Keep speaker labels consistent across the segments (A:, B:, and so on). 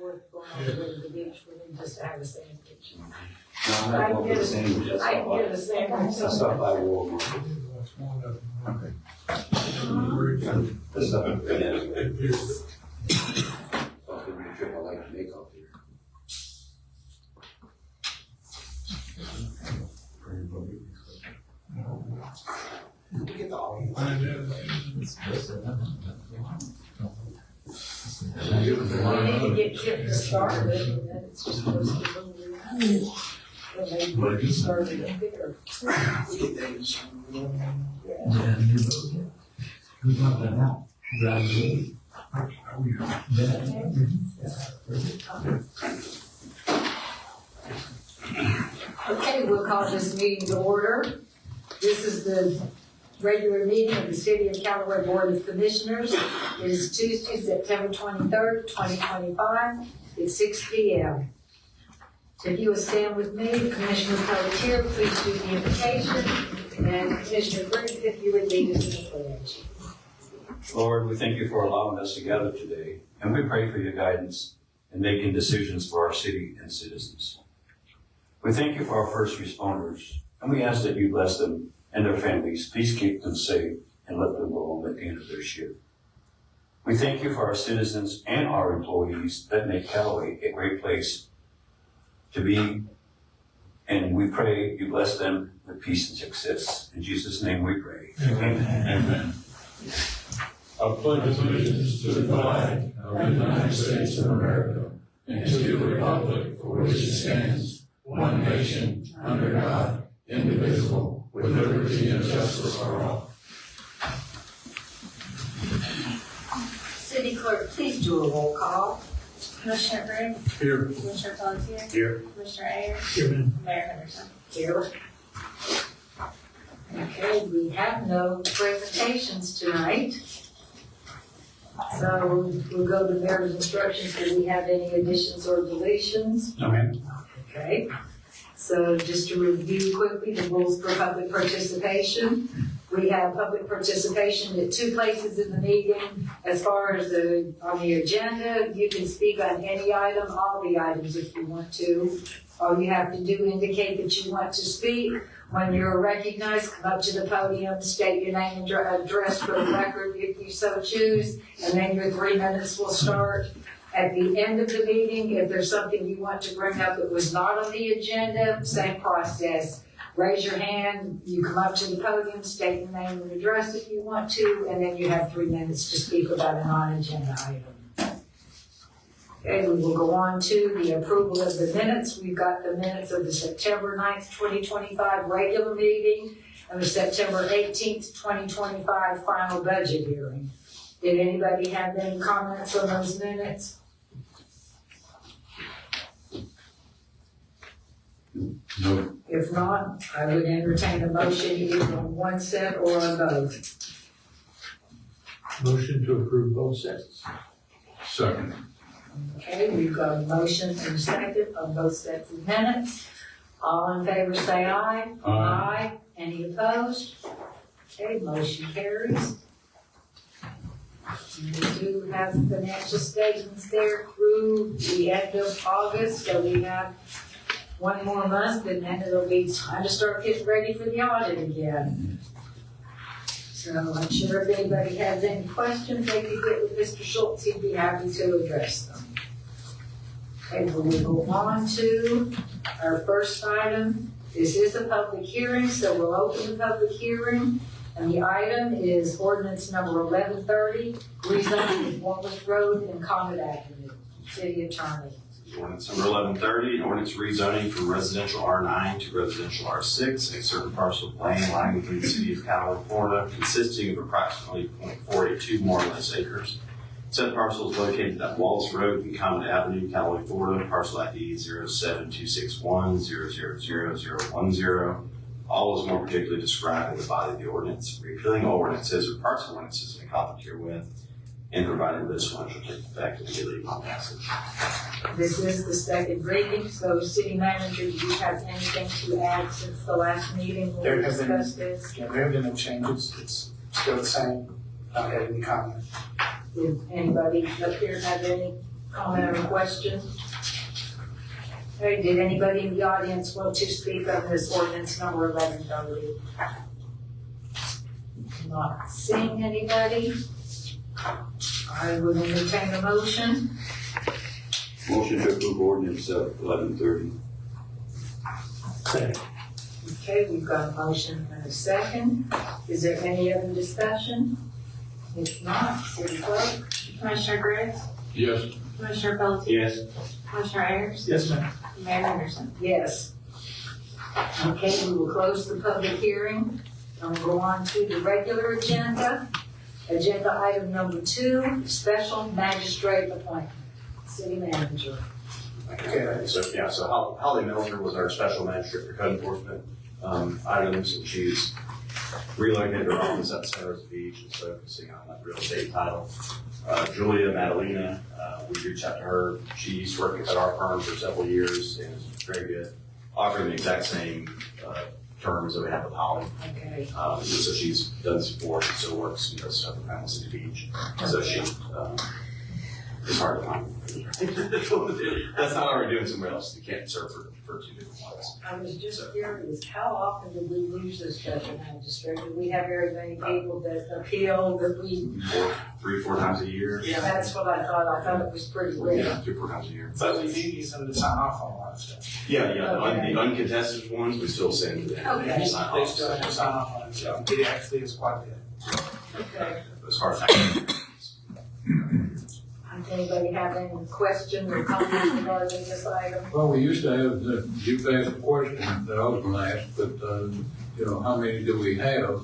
A: worth going all the way to the beach for them just to have a sandwich.
B: No, I'm not going for the sandwich.
A: I can get a sandwich.
B: I stopped by Walmart.
C: Okay.
B: That's not a good answer. I'll give me a trip I like to make out there.
D: Get the all.
A: We need to get Chip to start it, and then it's just supposed to move around. And maybe start it up there.
C: We got that out. Gradually.
A: Okay, we'll call this meeting to order. This is the regular meeting of the City of Callaway Board of Commissioners. It is Tuesday, September 23rd, 2025. It's 6 p.m. So if you would stand with me, Commissioner Pelletier, please do the invocation, and Commissioner Green, if you would lead us in the pledge.
E: Lord, we thank you for allowing us to gather today, and we pray for your guidance in making decisions for our city and citizens. We thank you for our first responders, and we ask that you bless them and their families. Please keep them safe and let them go home at the end of their shift. We thank you for our citizens and our employees that make Callaway a great place to be, and we pray you bless them with peace and success. In Jesus' name we pray. Amen.
C: Amen. I pledge allegiance to the flag of the United States of America and to the republic for which it stands, one nation, under God, indivisible, with liberty and justice for all.
A: City Clerk, please do a roll call.
F: Commissioner Green?
C: Here.
F: Commissioner Pelletier?
C: Here.
F: Commissioner Ayers?
C: Here.
F: Mayor Henderson?
A: Here. Okay, we have no presentations tonight. So we'll go to mayor's instructions. Do we have any additions or deletions?
E: No, ma'am.
A: Okay. So just to review quickly the rules for public participation. We have public participation at two places in the meeting. As far as on the agenda, you can speak on any item, all the items if you want to. All you have to do indicate that you want to speak. When you're recognized, come up to the podium, state your name and address for the record if you so choose, and then your 3 minutes will start. At the end of the meeting, if there's something you want to bring up that was not on the agenda, same process. Raise your hand, you come up to the podium, state your name and address if you want to, and then you have 3 minutes to speak about a non-agenda item. Okay, we will go on to the approval of the minutes. We've got the minutes of the September 9th, 2025 regular meeting and the September 18th, 2025 final budget hearing. Did anybody have any comments on those minutes?
C: No.
A: If not, I would entertain a motion either on one set or on both.
C: Motion to approve both sets. Second.
A: Okay, we've got a motion and a second on both sets of minutes. All in favor say aye. Aye. Any opposed? Okay, motion carries. And we do have financial statements there through the end of August, so we have one more month and then it'll be time to start getting ready for the audit again. So I'm sure if anybody has any questions they could get with Mr. Schultz, he'd be happy to address them. Okay, we'll go on to our first item. This is a public hearing, so we'll open the public hearing. And the item is ordinance number 1130, rezoning of Wallace Road and Comet Avenue. City Attorney.
G: Ordinance number 1130, an ordinance rezoning from residential R9 to residential R6, a certain parcel of land lying within the city of Callaway, Florida, consisting of approximately 0.482 more or less acres. Said parcel is located at Wallace Road and Comet Avenue, Callaway, Florida, parcel ID 07261000010. All is more particularly described in the body of the ordinance, repealing all ordinances or parts of ordinances in conflict herewith, and providing this one shall take effect immediately upon passage.
A: This is the second reading, so City Manager, do you have anything to add since the last meeting when we discussed this?
D: Yeah, there have been no changes. It's still the same. Not had any comment.
A: Did anybody up here have any Comment or question? Hey, did anybody in the audience want to speak on this ordinance number 1130? Not seeing anybody. I would entertain a motion.
E: Motion to approve ordinance 1130.
C: Second.
A: Okay, we've got a motion and a second. Is there any other discussion? If not, city clerk?
F: Commissioner Briggs?
C: Yes.
F: Commissioner Pelletier?
E: Yes.
F: Commissioner Ayers?
C: Yes, ma'am.
F: Mayor Henderson?
A: Yes. Okay, we will close the public hearing and we'll go on to the regular agenda. Agenda item number 2, special magistrate appointment. City manager.
G: Okay, so Holly Melzer was our special magistrate for code enforcement items, and she's relocated her office at the center of the beach and focusing on that real estate title. Julia Madalena, we reached out to her. She's worked at our firm for several years and is very good, offering the exact same terms that we have with Holly.
A: Okay.
G: So she's done this before, she still works, stuff at Panama City Beach. So she, it's hard to find. That's not what we're doing somewhere else. You can't serve for 2 different ones.
A: I was just curious, how often do we lose a special magistrate? Do we have very many people that appeal that we?
G: 3-4 times a year.
A: That's what I thought. I thought it was pretty rare.
G: Yeah, 3-4 times a year.
D: But we do use them to sign off on a lot of stuff.
G: Yeah,
A: Okay.
G: the uncontested ones, we still send to them.
A: Okay.
G: They sign
D: They
G: off.
D: still have to sign off on it, so it actually is quite a bit.
A: Okay.
G: As far as
A: Does anybody have any questions or comments regarding this item?
C: Well, we used to have, you've asked a question that I was gonna ask, but, how many do we have?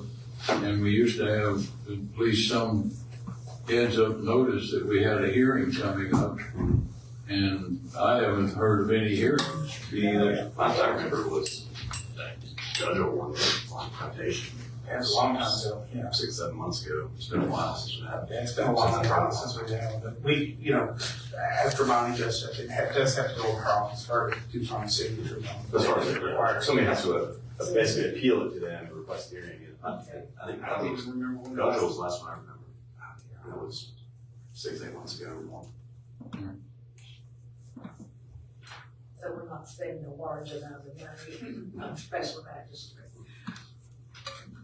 C: And we used to have at least some heads up notice that we had a hearing coming up. And I haven't heard of any hearings.
G: either, last I remember was Judge Orwell on plantation.
D: It was a long time ago,
G: 6-7 months ago. It's been a while since we had.
D: Yeah, it's been a long time since we've done it, but we, after Bonnie does stuff, it does have to go over her office for to find signatures on.
G: As far as it requires, somebody has to basically appeal it to them and request the hearing again. I think
D: I don't even remember when.
G: Judge was the last one I remember. It was 6-8 months ago or more.
A: So we're not spending a large amount of money on special magistrate.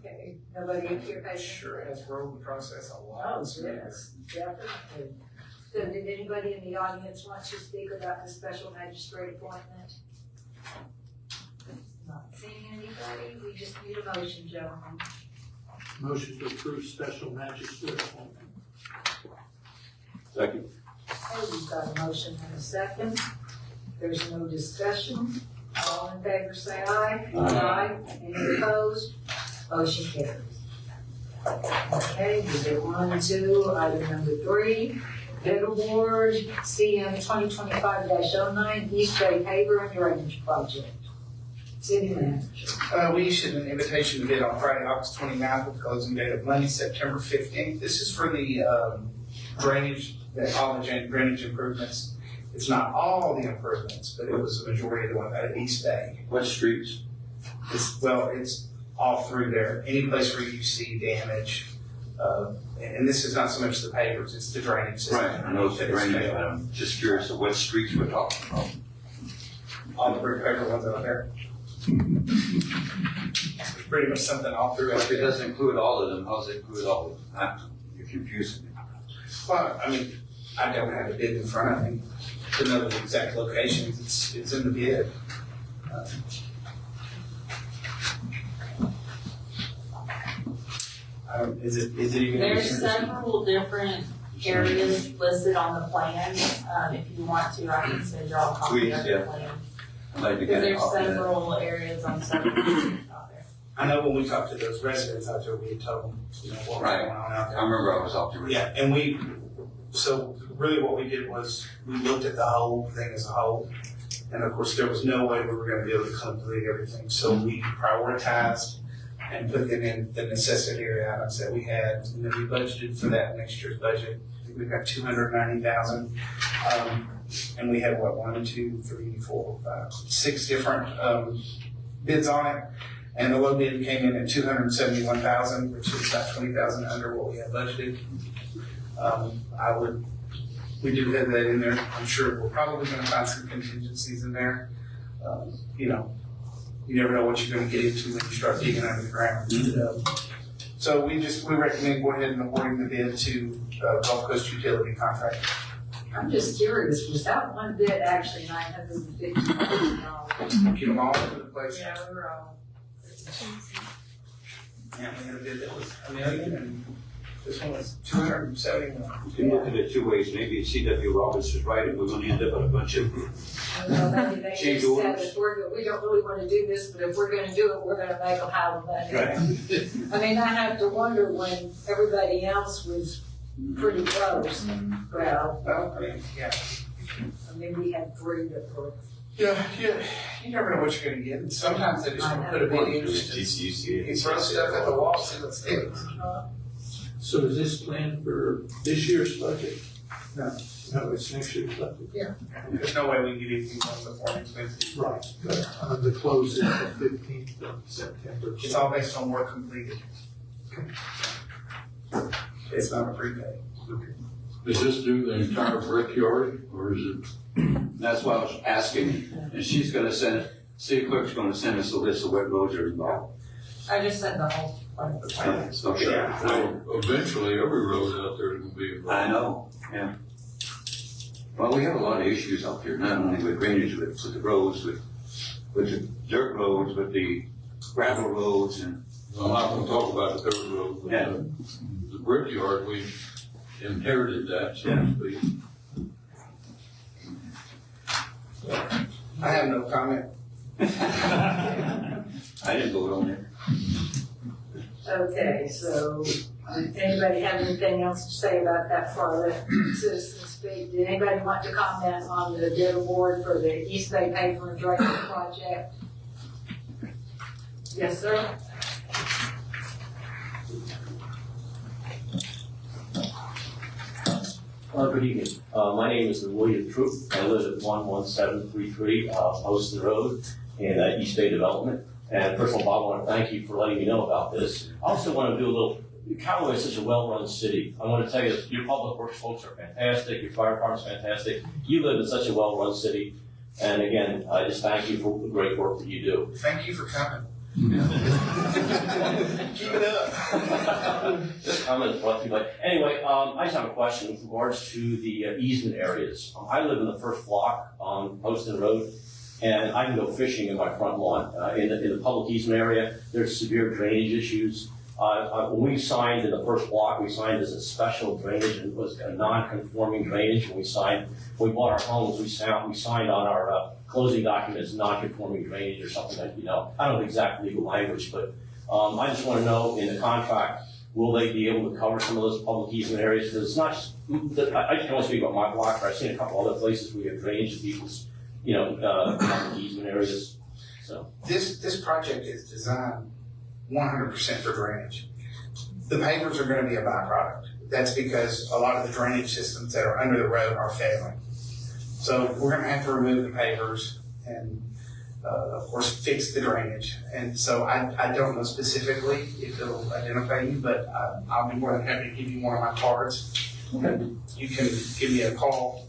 A: Okay, nobody up here has?
D: Sure has rolled the process a lot.
A: Oh, yes, definitely. So did anybody in the audience want to speak about the special magistrate appointment? Not seeing anybody, we just need a motion, gentlemen.
C: Motion to approve special magistrate appointment.
E: Second.
A: Okay, we've got a motion and a second. There's no discussion. All in favor say aye. Aye. Any opposed? Motion carries. Okay, we did 1, 2, item number 3. Bid award, CM 2025-09, East Bay Paver and Drainage Project. City manager.
D: We issued an invitation to bid on Friday, August 29th, with closing date of Monday, September 15th. This is for the drainage, all the drainage improvements. It's not all the improvements, but it was the majority of the ones out at East Bay.
E: What streets?
D: It's all through there. Any place where you see damage, and this is not so much the pavers, it's the drainage system.
E: Right, I know it's the
D: that is
E: drainage,
D: failing.
E: but I'm just curious of what streets we're talking about.
D: All the brick paver ones out there. There's pretty much something all through
E: If it
D: it.
E: doesn't include all of them, how does it include all of them? You're confusing me.
D: Well, I mean, I don't have a bid in front of me to know the exact locations. It's in the bid. Is it even?
F: There's several different areas listed on the plan. If you want to, I can send y'all a copy
E: Please,
F: of
E: yeah.
F: the plan.
E: I'd like to
F: Because
E: get a
F: there's
E: copy of that.
F: several areas on several streets out there.
D: I know when we talked to those residents out there, we had told them, what was
E: Right.
D: going on out
E: I
D: there.
E: remember I was out there.
D: Yeah, and so really what we did was, we looked at the whole thing as a whole. And of course, there was no way we were gonna be able to complete everything, so we prioritized and put them in the necessity items that we had, and then we budgeted for that in next year's budget. I think we've got 290,000, and we had 1, 2, 3, 4, 5, 6 different, bids on it. And the low bid came in at 271,000, which is about 20,000 under what we had budgeted. I would we do have that in there. I'm sure we're probably gonna find some contingencies in there. You know, you never know what you're gonna get into when you start digging under the ground. So we recommend going ahead and awarding the bid to Gulf Coast Utility Contract.
A: I'm just curious, was that one bid actually $950,000?
D: Get them all over the place.
A: Yeah, we were all.
D: Yeah, we had a bid that was $1 million and this one was $271,000.
E: You can look at it two ways. Maybe C.W. Roberts is right, and we're gonna end up with a bunch of
A: Well, maybe they
E: Change
A: just said,
E: orders.
A: we don't really wanna do this, but if we're gonna do it, we're gonna make a pile of money.
E: Right.
A: I mean, I have to wonder when everybody else was pretty close. Well,
D: Well, I mean, yeah.
A: I mean, we had 3 that were.
D: Yeah, you never know what you're gonna get. And sometimes they just want to put a bid in, just
G: GCUC.
D: you throw stuff at the wall, see what sticks.
C: So is this planned for this year's budget?
D: No.
C: No, it's next year's budget.
D: There's no way we can get anything else before expensive.
C: Right. But the close is the 15th of September.
D: It's all based on work completed. It's not a prepay.
C: Does this do the entire brickyard, or is it?
E: That's why I was asking, and she's gonna send, city clerk's gonna send us a list of what roads are involved.
F: I just said the whole one.
E: Okay.
C: Well, eventually, every road out there is gonna be involved.
E: I know, yeah. Well, we have a lot of issues out there, not only with drainage, with the roads, with the dirt roads, with the gravel roads, and
C: I'm not gonna talk about the third road, but
E: Yeah.
C: the brickyard, we inherited that, so to speak.
D: I have no comment.
E: I didn't vote on it.
A: Okay, so, anybody have anything else to say about that for the citizens speak? Did anybody want to comment on the bid award for the East Bay Paper and Drainage Project? Yes, sir?
H: Good evening. My name is William Troop. I live at 11733 Poston Road in East Bay Development. And first of all, Bob, I want to thank you for letting me know about this. I also want to do a little, Callaway is such a well-run city. I want to tell you that your public works folks are fantastic, your fire department's fantastic. You live in such a well-run city. And again, I just thank you for the great work that you do.
D: Thank you for coming. Keep it up.
H: Just comment brought to you, but anyway, I just have a question with regards to the easement areas. I live in the first block on Poston Road, and I can go fishing in my front lawn. In the public easement area, there's severe drainage issues. When we signed in the first block, we signed as a special drainage, and it was a non-conforming drainage. When we bought our homes, we signed on our closing documents, non-conforming drainage or something like, I don't know the exact legal language, but I just want to know in the contract, will they be able to cover some of those public easement areas? Because it's not just, I can only speak about my block, but I've seen a couple other places where we have drainage in people's, public easement areas, so.
D: This project is designed 100% for drainage. The pavers are gonna be a byproduct. That's because a lot of the drainage systems that are under the road are failing. So we're gonna have to remove the pavers and, of course, fix the drainage. And so I don't know specifically if it'll identify you, but I'll be more than happy to give you one of my cards. And you can give me a call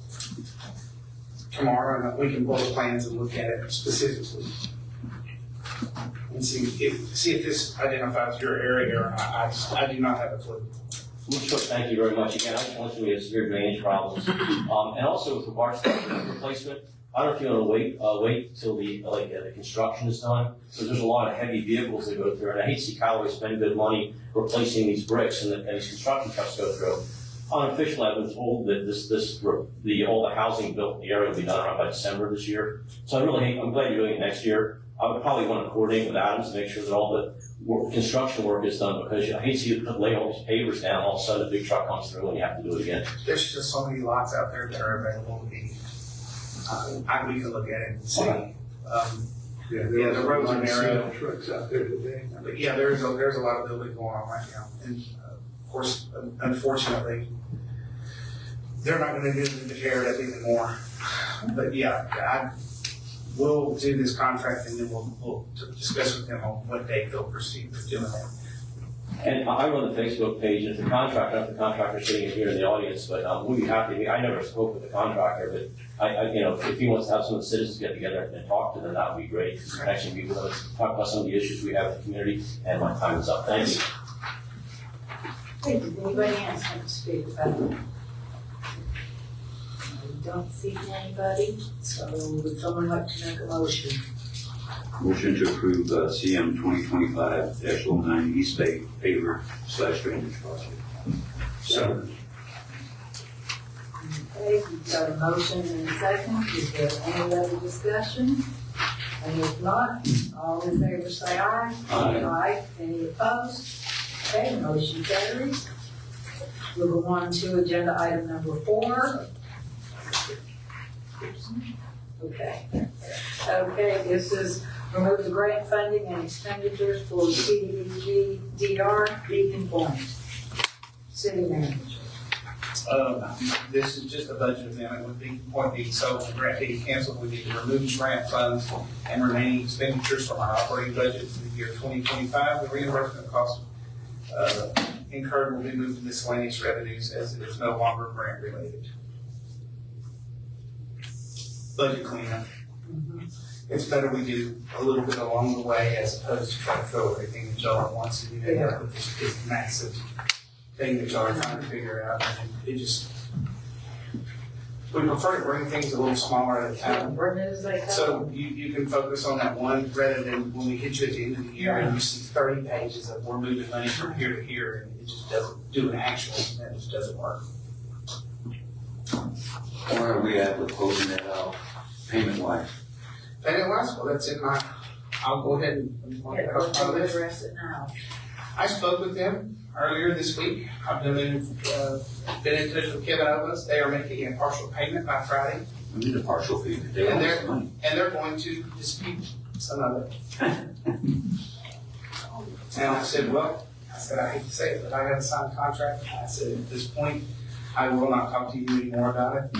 D: tomorrow and we can pull the plans and look at it specifically. And see if this identifies your area or not. I do not have a clue.
H: Well, sure, thank you very much. Again, I just want to we have severe drainage problems. And also with regards to the replacement, I don't know if you want to wait till the construction is done. So there's a lot of heavy vehicles that go through, and I hate to see Callaway spend good money replacing these bricks and these construction trucks go through. Unofficially, I've been told that all the housing built in the area will be done around by December this year. So I'm glad you're doing it next year. I would probably want to coordinate with Adams to make sure that all the construction work is done, because I hate to see you lay all these pavers down, all of a sudden a big truck comes through and you have to do it again.
D: There's just so many lots out there that are available to be. We can look at it and see.
C: Yeah,
D: the roads are narrow.
C: Trucks out there today.
D: But yeah, there's a lot of building going on right now, and of course, unfortunately, they're not going to do anything to tear it up even more. But yeah, we'll do this contract and then we'll discuss with them on what date they'll proceed with doing that.
H: And I run the Facebook page, and if the contractor, if the contractor's sitting here in the audience, but we'd be happy, I never spoke with the contractor, but if he wants to have some of the citizens get together and talk to them, that would be great. Actually, be with us, talk about some of the issues we have in the community, and my time is up. Thank you.
A: Hey, did anybody else want to speak about it? I don't see anybody, so would someone like to make a motion?
E: Motion to approve CM 2025-09 East Bay paver / drainage project.
D: So,
A: Okay, we've got a motion and a second. Is there any other discussion? And if not, all in favor say aye.
E: Aye.
A: Any opposed? Okay, motion carries. We'll go on to agenda item number 4. Okay. Okay, this is remove the grant funding and expenditures for CDBG DR Beacon Point. City manager.
D: this is just a budget amendment with the point being sold and grant being canceled. We need to remove grant funds and remaining expenditures from our operating budget for the year 2025. The reimbursement costs incurred will be moved to miscellaneous revenues as it is no longer grant related. Budget cleanup. It's better we do a little bit along the way as opposed to trying to throw everything at y'all at once and you end up with this big massive thing that y'all are trying to figure out. And it just, we prefer to bring things a little smaller at a time.
A: Bring it as they come.
D: So you can focus on that one rather than when we hit you at the end of the year and you see 30 pages of we're moving money from here to here and it just doesn't do an actual, and it just doesn't work.
E: Where are we at with closing that out, payment wise?
D: Payment wise, well, that's in my, I'll go ahead and
A: Yeah, we'll address it now.
D: I spoke with them earlier this week. I've been in touch with Kevin Owens. They are making a partial payment by Friday,
E: We need a partial payment. They
D: And
E: owe us
D: they're-
E: money.
D: and they're going to dispute some of it. And I said, well, I hate to say it, but I have a signed contract. I said, at this point, I will not talk to you anymore about it.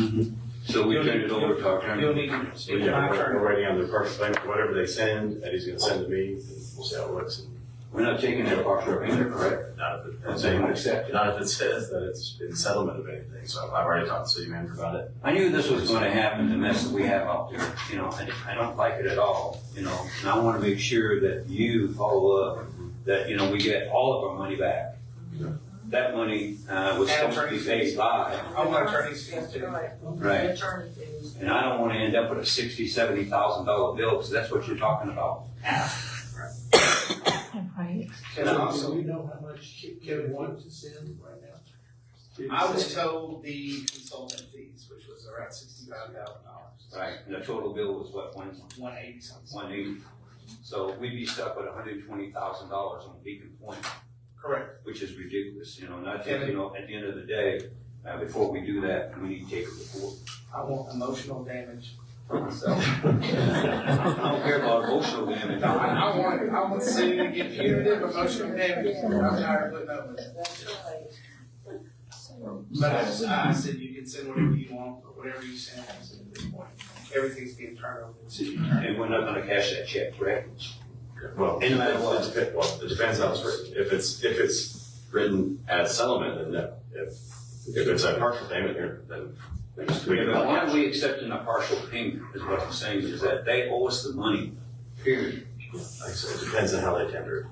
E: So we turned it over to our
D: You'll
E: attorney.
D: need to
G: So,
D: speak to
G: yeah,
D: my
G: we're
D: attorney.
G: waiting on the partial payment, whatever they send, Eddie's gonna send to me, and we'll see how it looks.
E: We're not taking that partial payment, correct?
G: Not if it,
E: I'm saying accept it.
G: not if it says that it's in settlement of anything, so I've already talked to the city manager about it.
E: I knew this was gonna happen, the mess that we have out there, I don't like it at all, and I wanna make sure that you follow up, that, we get all of our money back. That money, was supposed to be paid by,
D: I want attorney's fees
A: That's
D: too.
E: Right.
A: Attorney fees.
E: and I don't wanna end up with a $60,000-$70,000 bill, because that's what you're talking about.
D: And also,
B: Do we know how much Kevin wanted to send right now? Did he
D: I was
B: say?
D: told the consultant fees, which was around $65,000.
E: Right. And the total bill was what,
D: 180 something.
E: 180? So we'd be stuck with $120,000 on Beacon Point,
D: Correct.
E: which is ridiculous, and I think, at the end of the day, before we do that, we need to take it to court.
D: I want emotional damage.
E: So, I don't care about emotional damage.
D: I want the city to get punitive emotional damage. I'm tired of putting up with it.
A: That's right.
D: But I said you can send whatever you want, or whatever you send. I said at this point, everything's being turned over to the city attorney.
E: And we're not gonna cash that check, correct?
G: Well,
E: No matter what.
G: it depends how it's written. If it's written as settlement, then no. If it's a partial payment here, then just we
E: But why are we accepting a partial payment, is what I'm saying, is that they owe us the money, period.
G: Like I said, it depends on how they tender it.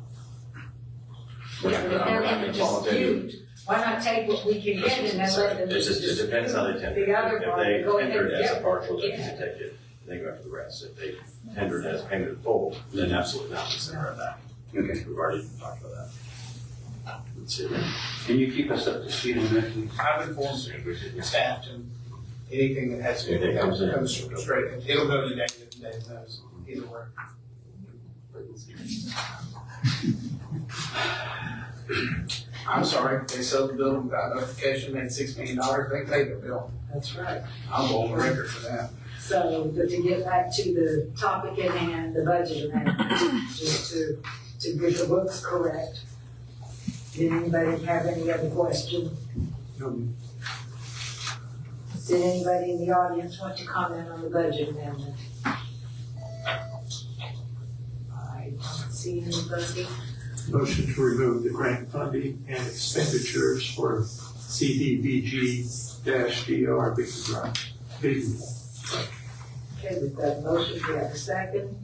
G: We're
A: Yeah,
G: not-
A: but
G: we're
A: they're
G: not
A: in a
G: gonna volunteer.
A: dispute. Why not take what we can get and then let them
G: It just, it depends how they tender it.
A: The other
G: If
A: party
G: they
A: go ahead
G: tender it
A: and
G: as a
A: get
G: partial, then
A: it.
G: you can take it, and they go after the rest. If they tender it as payment in full, then absolutely not, we send it back.
E: Okay.
G: We've already talked about that. Let's see.
E: Can you keep us up to speed on that, please?
D: I've informed staff and anything that has to
G: Anything comes in.
D: comes straight. It'll go to David and Dave knows either way. I'm sorry, they sold the building without notification, made $6 million, they paid their bill.
A: That's right.
D: I'll go on the record for that.
A: So, but to get back to the topic at hand, the budget amendment, just to get the books correct. Did anybody have any other question? Did anybody in the audience want to comment on the budget amendment? I don't see anybody.
C: Motion to remove the grant funding and expenditures for CDBG-DR Beacon Drive. Beacon.
A: Okay, we've got a motion, we have a second.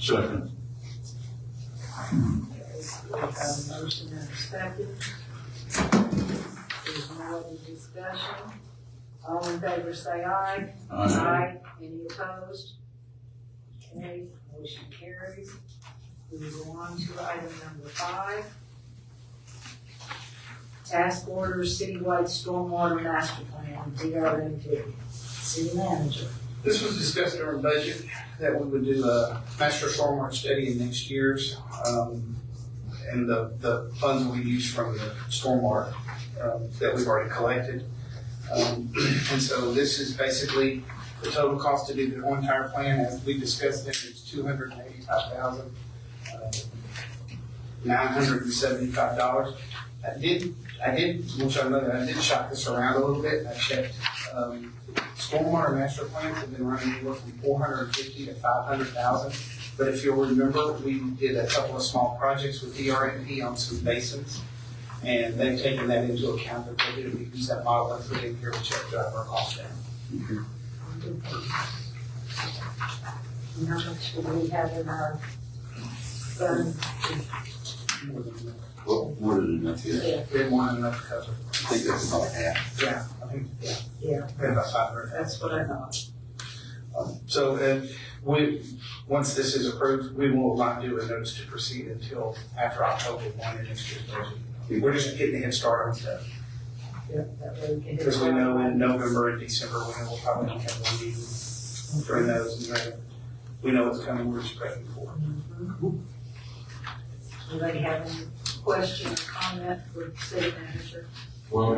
C: Second.
A: Okay, we have a motion and a second. There's no other discussion. All in favor say aye. Aye. Any opposed? Okay, motion carries. We go on to item number 5. Task order citywide stormwater master plan, DRMP. City manager.
D: This was discussed during budget, that we would do a master stormwater study in next year's, and the funds will be used from the stormwater, that we've already collected. And so this is basically the total cost to do the whole entire plan, as we discussed it, is $285,975. I did, which I know that I did shop this around a little bit. I checked, stormwater master plans have been running anywhere from $450,000 to $500,000. But if you'll remember, we did a couple of small projects with DRMP on some basins, and they've taken that into account. That we use that model and put it in here to check drive our costs down.
A: And how much do we have in our fund?
B: Well, more than enough, yeah.
A: Yeah,
D: We had more than enough to cover.
B: I think that's about half.
D: Yeah, I think,
A: yeah,
D: we had about 500,000.
A: that's what I thought.
D: So, once this is approved, we will not do a notice to proceed until after October 1 in next year's budget. We're just getting a head start on stuff.
A: Yep, that way we can. hit
D: Because we
A: it.
D: know in November and December, we'll probably have one meeting during those, and we know what's coming, we're just prepping for it.
A: Anybody have any question or comment for the city manager?
C: Well,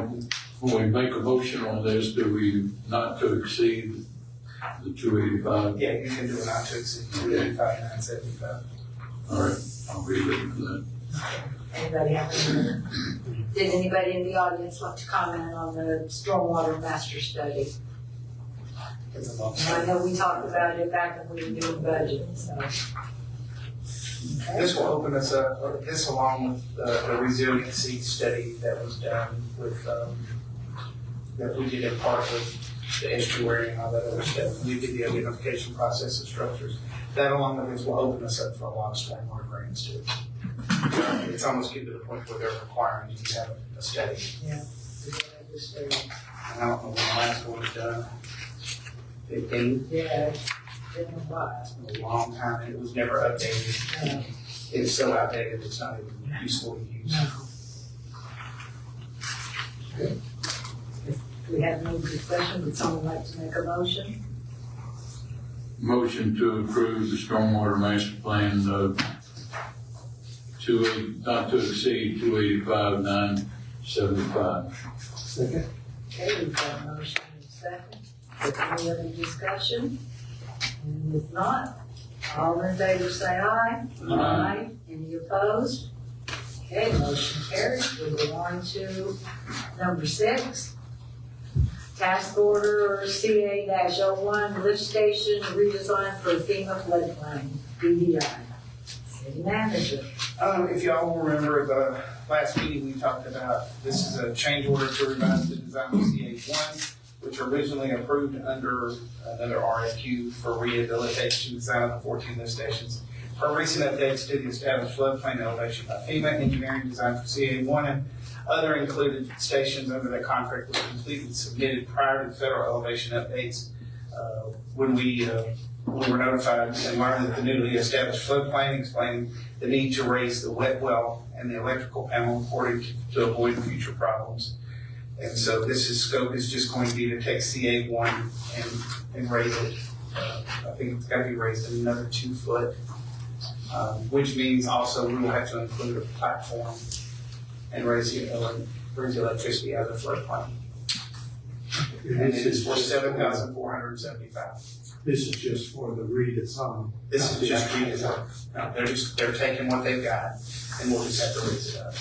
C: when we make a motion on this, do we not to exceed the 285?
D: Yeah, you can do it not to exceed 285,975.
C: All right, I'll be looking for that.
A: Anybody have any? Did anybody in the audience want to comment on the stormwater master study?
D: It's a long
A: And I know we talked about it back when we were doing budget, so. Okay.
D: This will open us up, this along with the resiliency study that was done with, that we did in part with the estuary and all that other stuff. We did the identification process of structures. That along with this will open us up for a lot of stormwater grants too. It's almost getting to the point where they're requiring you to have a study.
A: Yeah. we gotta have this study.
D: I don't know when the last one was done. 15,
A: Yeah, it's been a while.
D: a long time, and it was never updated.
A: No,
D: It's so outdated, it's not even useful to use.
A: no. If we have no discussion, would someone like to make a motion?
C: Motion to approve the stormwater master plan of not to exceed 285,975.
D: Second.
A: Okay, we've got a motion and a second. Any other discussion? And if not, all in favor say aye.
C: Aye.
A: Any opposed? Okay, motion carries. We'll go on to number 6. Task order CA-01 lift station redesign for FEMA floodplain, BDI. City manager.
D: If y'all will remember the last meeting, we talked about, this is a change order to revise the design of CA1, which originally approved under another RFQ for rehabilitation design of the 14 lift stations. For recent updates to the established floodplain elevation by FEMA, engineering design for CA1 and other included stations under the contract was completely submitted prior to the federal elevation updates. When we were notified and learned that the newly established floodplain explained the need to raise the wet well and the electrical panel according to avoid future problems. And so scope is just going to be to take CA1 and raise it. I think it's got to be raised another 2 foot, which means also we will have to include a platform and raise the electricity out of the floodplain. And it is for $7,475.
C: This is just for the redesign.
D: This is just redesign. No, they're taking what they've got and we'll just have to raise it up.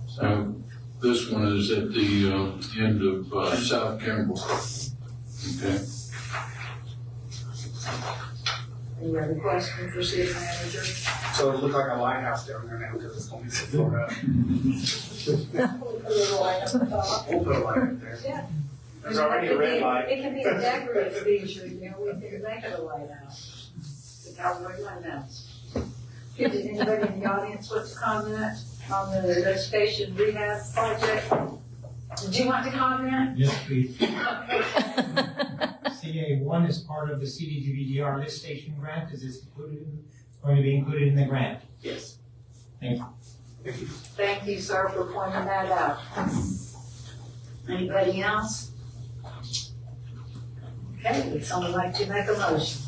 C: So this one is at the end of South Campbell. Okay.
A: Any other questions for city manager?
D: So it looked like a lighthouse down there now because it's gonna be so far up.
A: A little light up the top.
D: We'll put a light up there.
A: Yeah.
D: There's already a red light.
A: It can be a decorative feature, you know, we can make it a lighthouse. The cowboy lighthouse. Did anybody in the audience want to comment on the lift station rehab project? Did you want to comment?
I: Yes, please. CA1 is part of the CDBGDR lift station grant. Is this going to be included in the grant?
D: Yes.
I: Thank you.
D: Thank you.
A: Thank you, sir, for pointing that out. Anybody else? Okay, would someone like to make a motion?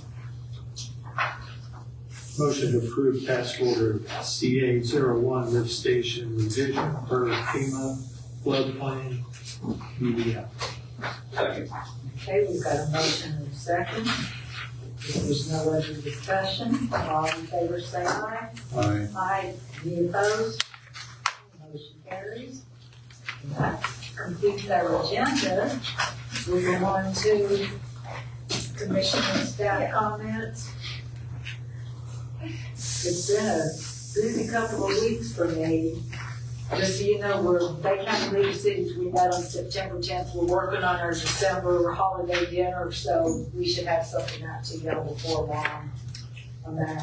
B: Motion to approve task order CA01 lift station revision per FEMA floodplain media.
E: Second.
A: Okay, we've got a motion and a second. If there's no other discussion, all in favor say aye.
B: Aye.
A: Aye. Any opposed? Motion carries. And that completes our agenda. We go on to commission and staff comments. It's been a busy couple of weeks for me. Just so you know, we're Bay County League of Cities. We met on September 10th. We're working on our December holiday dinner, so we should have something out to you before long on that.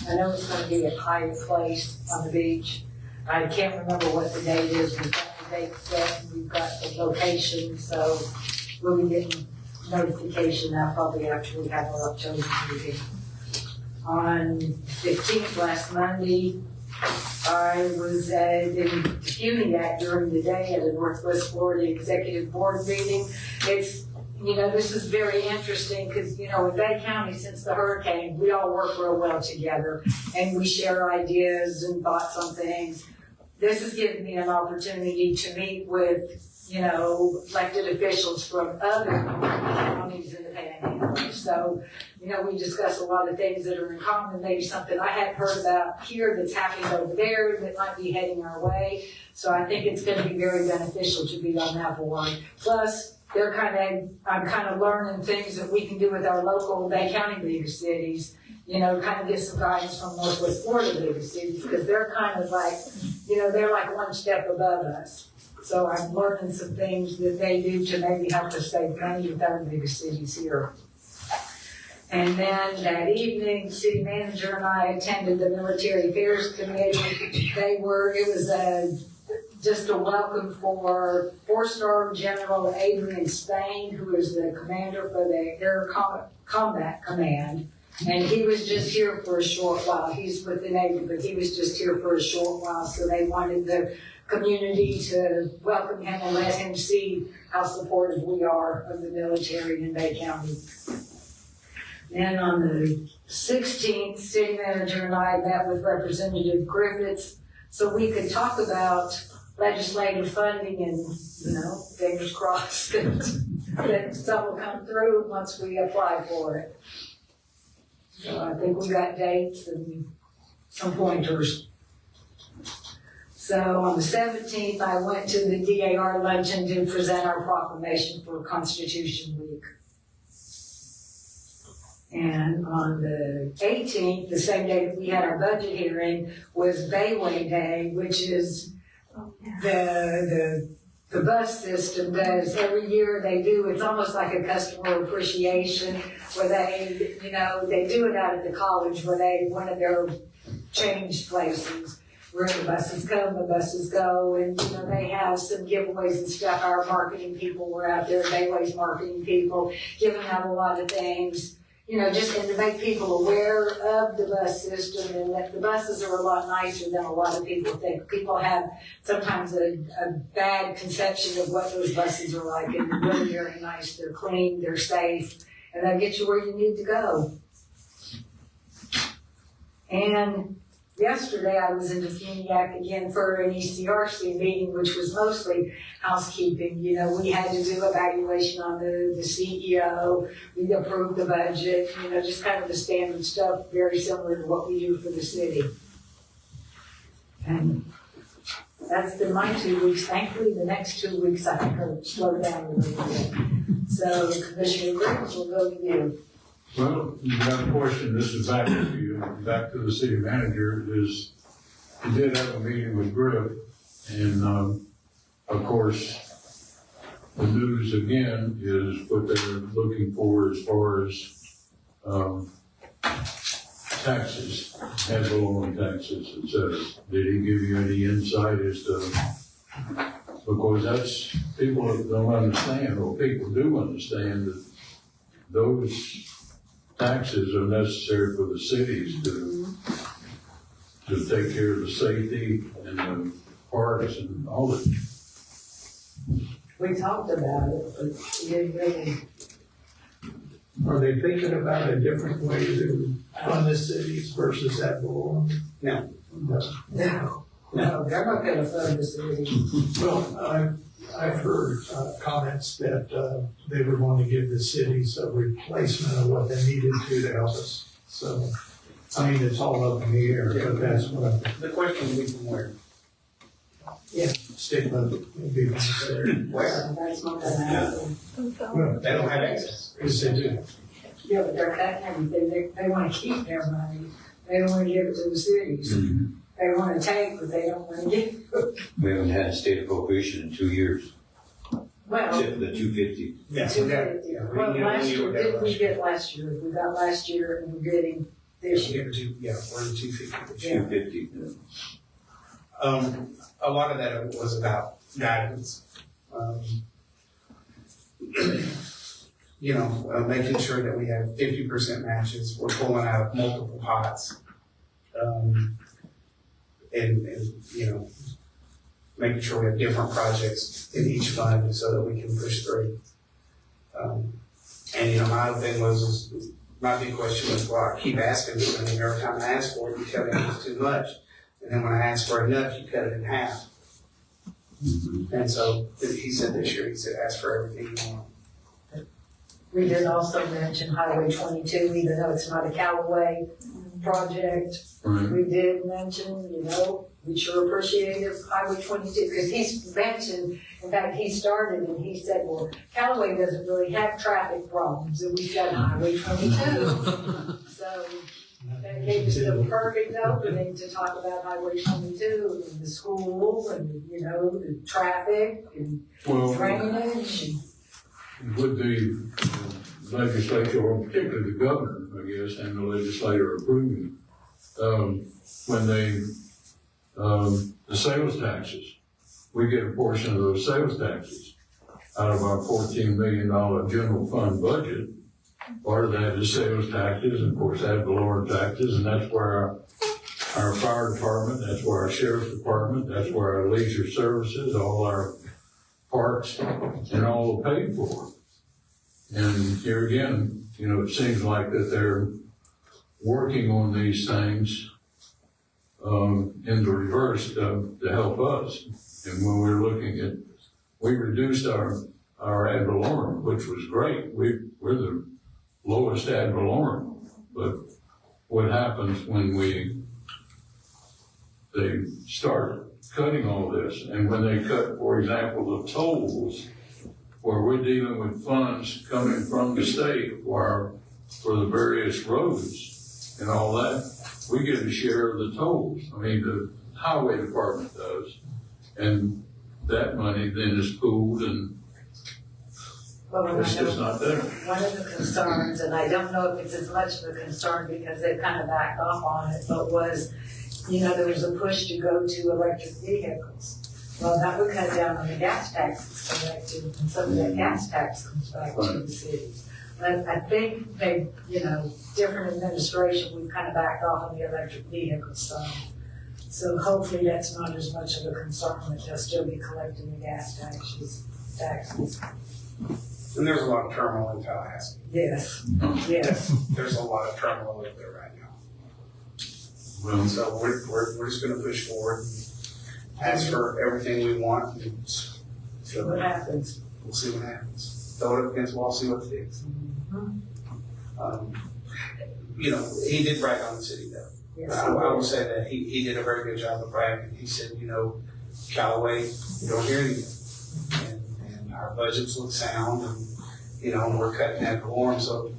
A: I know it's going to be at Hyatt Place on the beach. I can't remember what the date is. We've got the date set, and we've got the location, so we'll be getting notification now probably after we have our October meeting. On 15th, last Monday, I was in Uniac during the day at a Northwest Florida Executive Board meeting. It's, you know, this is very interesting because, you know, in Bay County, since the hurricane, we all work real well together and we share ideas and thoughts on things. This has given me an opportunity to meet with, you know, elected officials from other counties in the Panhandle. So, you know, we discuss a lot of things that are in common, maybe something I hadn't heard about here that's happening over there that might be heading our way. So I think it's going to be very beneficial to be on that board. Plus, I'm kind of learning things that we can do with our local Bay County League of Cities. You know, kind of get some guidance from Northwest Florida League of Cities because they're kind of like, you know, they're like one step above us. So I'm learning some things that they do to maybe help us save money with our big cities here. And then that evening, city manager and I attended the military affairs committee. It was just a welcome for 4-star General Adrian Spain, who is the commander for the Air Combat Command. And he was just here for a short while. He's with the Navy, but he was just here for a short while. So they wanted the community to welcome him and let him see how supportive we are of the military in Bay County. Then on the 16th, city manager and I met with Representative Griffiths so we could talk about legislative funding and, you know, fingers crossed that some will come through once we apply for it. So I think we got dates and some pointers. So on the 17th, I went to the DAR luncheon to present our proclamation for Constitution Week. And on the 18th, the same day that we had our budget hearing, was Bayway Day, which is the bus system does every year. They do, it's almost like a customer appreciation where they, you know, they do it out at the college where one of their change places where the buses come, the buses go, and, you know, they have some giveaways and stuff. Our marketing people were out there, Bayway's marketing people, giving out a lot of things, you know, just and to make people aware of the bus system and that the buses are a lot nicer than a lot of people think. People have sometimes a bad conception of what those buses are like, and they're really very nice. They're clean, they're safe, and they'll get you where you need to go. And yesterday, I was in Uniac again for an ECRC meeting, which was mostly housekeeping. You know, we had to do evaluation on the CEO, we approved the budget, you know, just kind of the standard stuff, very similar to what we do for the city. And that's been my 2 weeks. Thankfully, the next 2 weeks I think will slow down a little bit. So, Commissioner Griggs, will go to you.
C: Well, you got a question, this is back to you, back to the city manager, is, we did have a meeting with Griff, and, of course, the news again is what they're looking for as far as, taxes, ad valorem taxes, et cetera. Did he give you any insight as to, because that's, people don't understand, or people do understand that those taxes are necessary for the cities to take care of the safety and the parks and all that.
A: We talked about it, but we didn't really.
B: Are they thinking about a different way to fund the cities versus ad valorem?
D: No.
A: No, they're not gonna fund the city.
B: Well, I've heard comments that they would want to give the cities a replacement of what they needed to help us. So, I mean, it's all up in the air, but that's what
D: The question would be from where?
B: state budget would be necessary.
D: Where?
A: That's not gonna happen.
B: Well,
D: They don't have access.
B: yes, they do.
A: Yeah, but they're cutting everything, they wanna keep their money, they don't wanna give it to the cities. They wanna take, but they don't wanna give.
E: We haven't had a state appropriation in 2 years,
A: Well,
E: except for the 250.
D: Yeah,
A: two
D: we got,
A: fifty.
D: yeah,
A: Well,
D: we
A: last year,
D: got
A: didn't we get last year? We got last year and we're getting this year.
D: we're in 250.
A: Yeah.
E: 250.
D: A lot of that was about guidance. Making sure that we have 50% matches, we're pulling out of multiple pots. Making sure we have different projects in each fund so that we can push through. My other thing was my big question was, well, I keep asking, I mean, every time I ask for it, you tell me it's too much. And then when I ask for enough, you cut it in half. And so he said this year, he said, ask for everything you want.
A: We did also mention Highway 22, even though it's not a Callaway project.
C: Right.
A: We did mention, we sure appreciate Highway 22, because he's mentioned, in fact, he started and he said, well, Callaway doesn't really have traffic problems, and we said Highway 22. So that gave us the perfect opening to talk about Highway 22 and the school and, the traffic and drainage.
C: Would the legislature, or particularly the governor, I guess, and the legislature approving, when they, the sales taxes, we get a portion of those sales taxes out of our $14 million general fund budget. Part of that is sales taxes, and of course ad valorem taxes, and that's where our fire department, that's where our sheriff's department, that's where our leisure services, all our parks, and all are paid for. And here again, it seems like that they're working on these things in the reverse to help us. And when we're looking at, we reduced our ad valorem, which was great. We're the lowest ad valorem. But what happens when they start cutting all this? And when they cut, for example, the tolls, where we're dealing with funds coming from the state for the various roads and all that, we get a share of the tolls. I mean, the highway department does. And that money then is pooled and it's just not there.
A: One of the concerns, and I don't know if it's as much of a concern because they've kind of backed off on it, but was, there was a push to go to electric vehicles. Well, that would cut down on the gas taxes collected, and some of that gas tax comes back to the cities. But I think they, different administration, we've kind of backed off on the electric vehicle side. So hopefully that's not as much of a concern, that they'll still be collecting the gas taxes.
D: And there's a lot of turmoil in Tallahassee.
A: Yes, yes.
D: There's a lot of turmoil over there right now.
C: Well,
D: So we're just gonna push forward, ask for everything we want, and
A: See what happens.
D: we'll see what happens. Throw it up against the wall, see what sticks. He did brag on the city though.
A: Yes,
D: I will say that he did a very good job of bragging. He said, Callaway, you don't hear anything. And our budgets look sound, and, and we're cutting that alarm, so,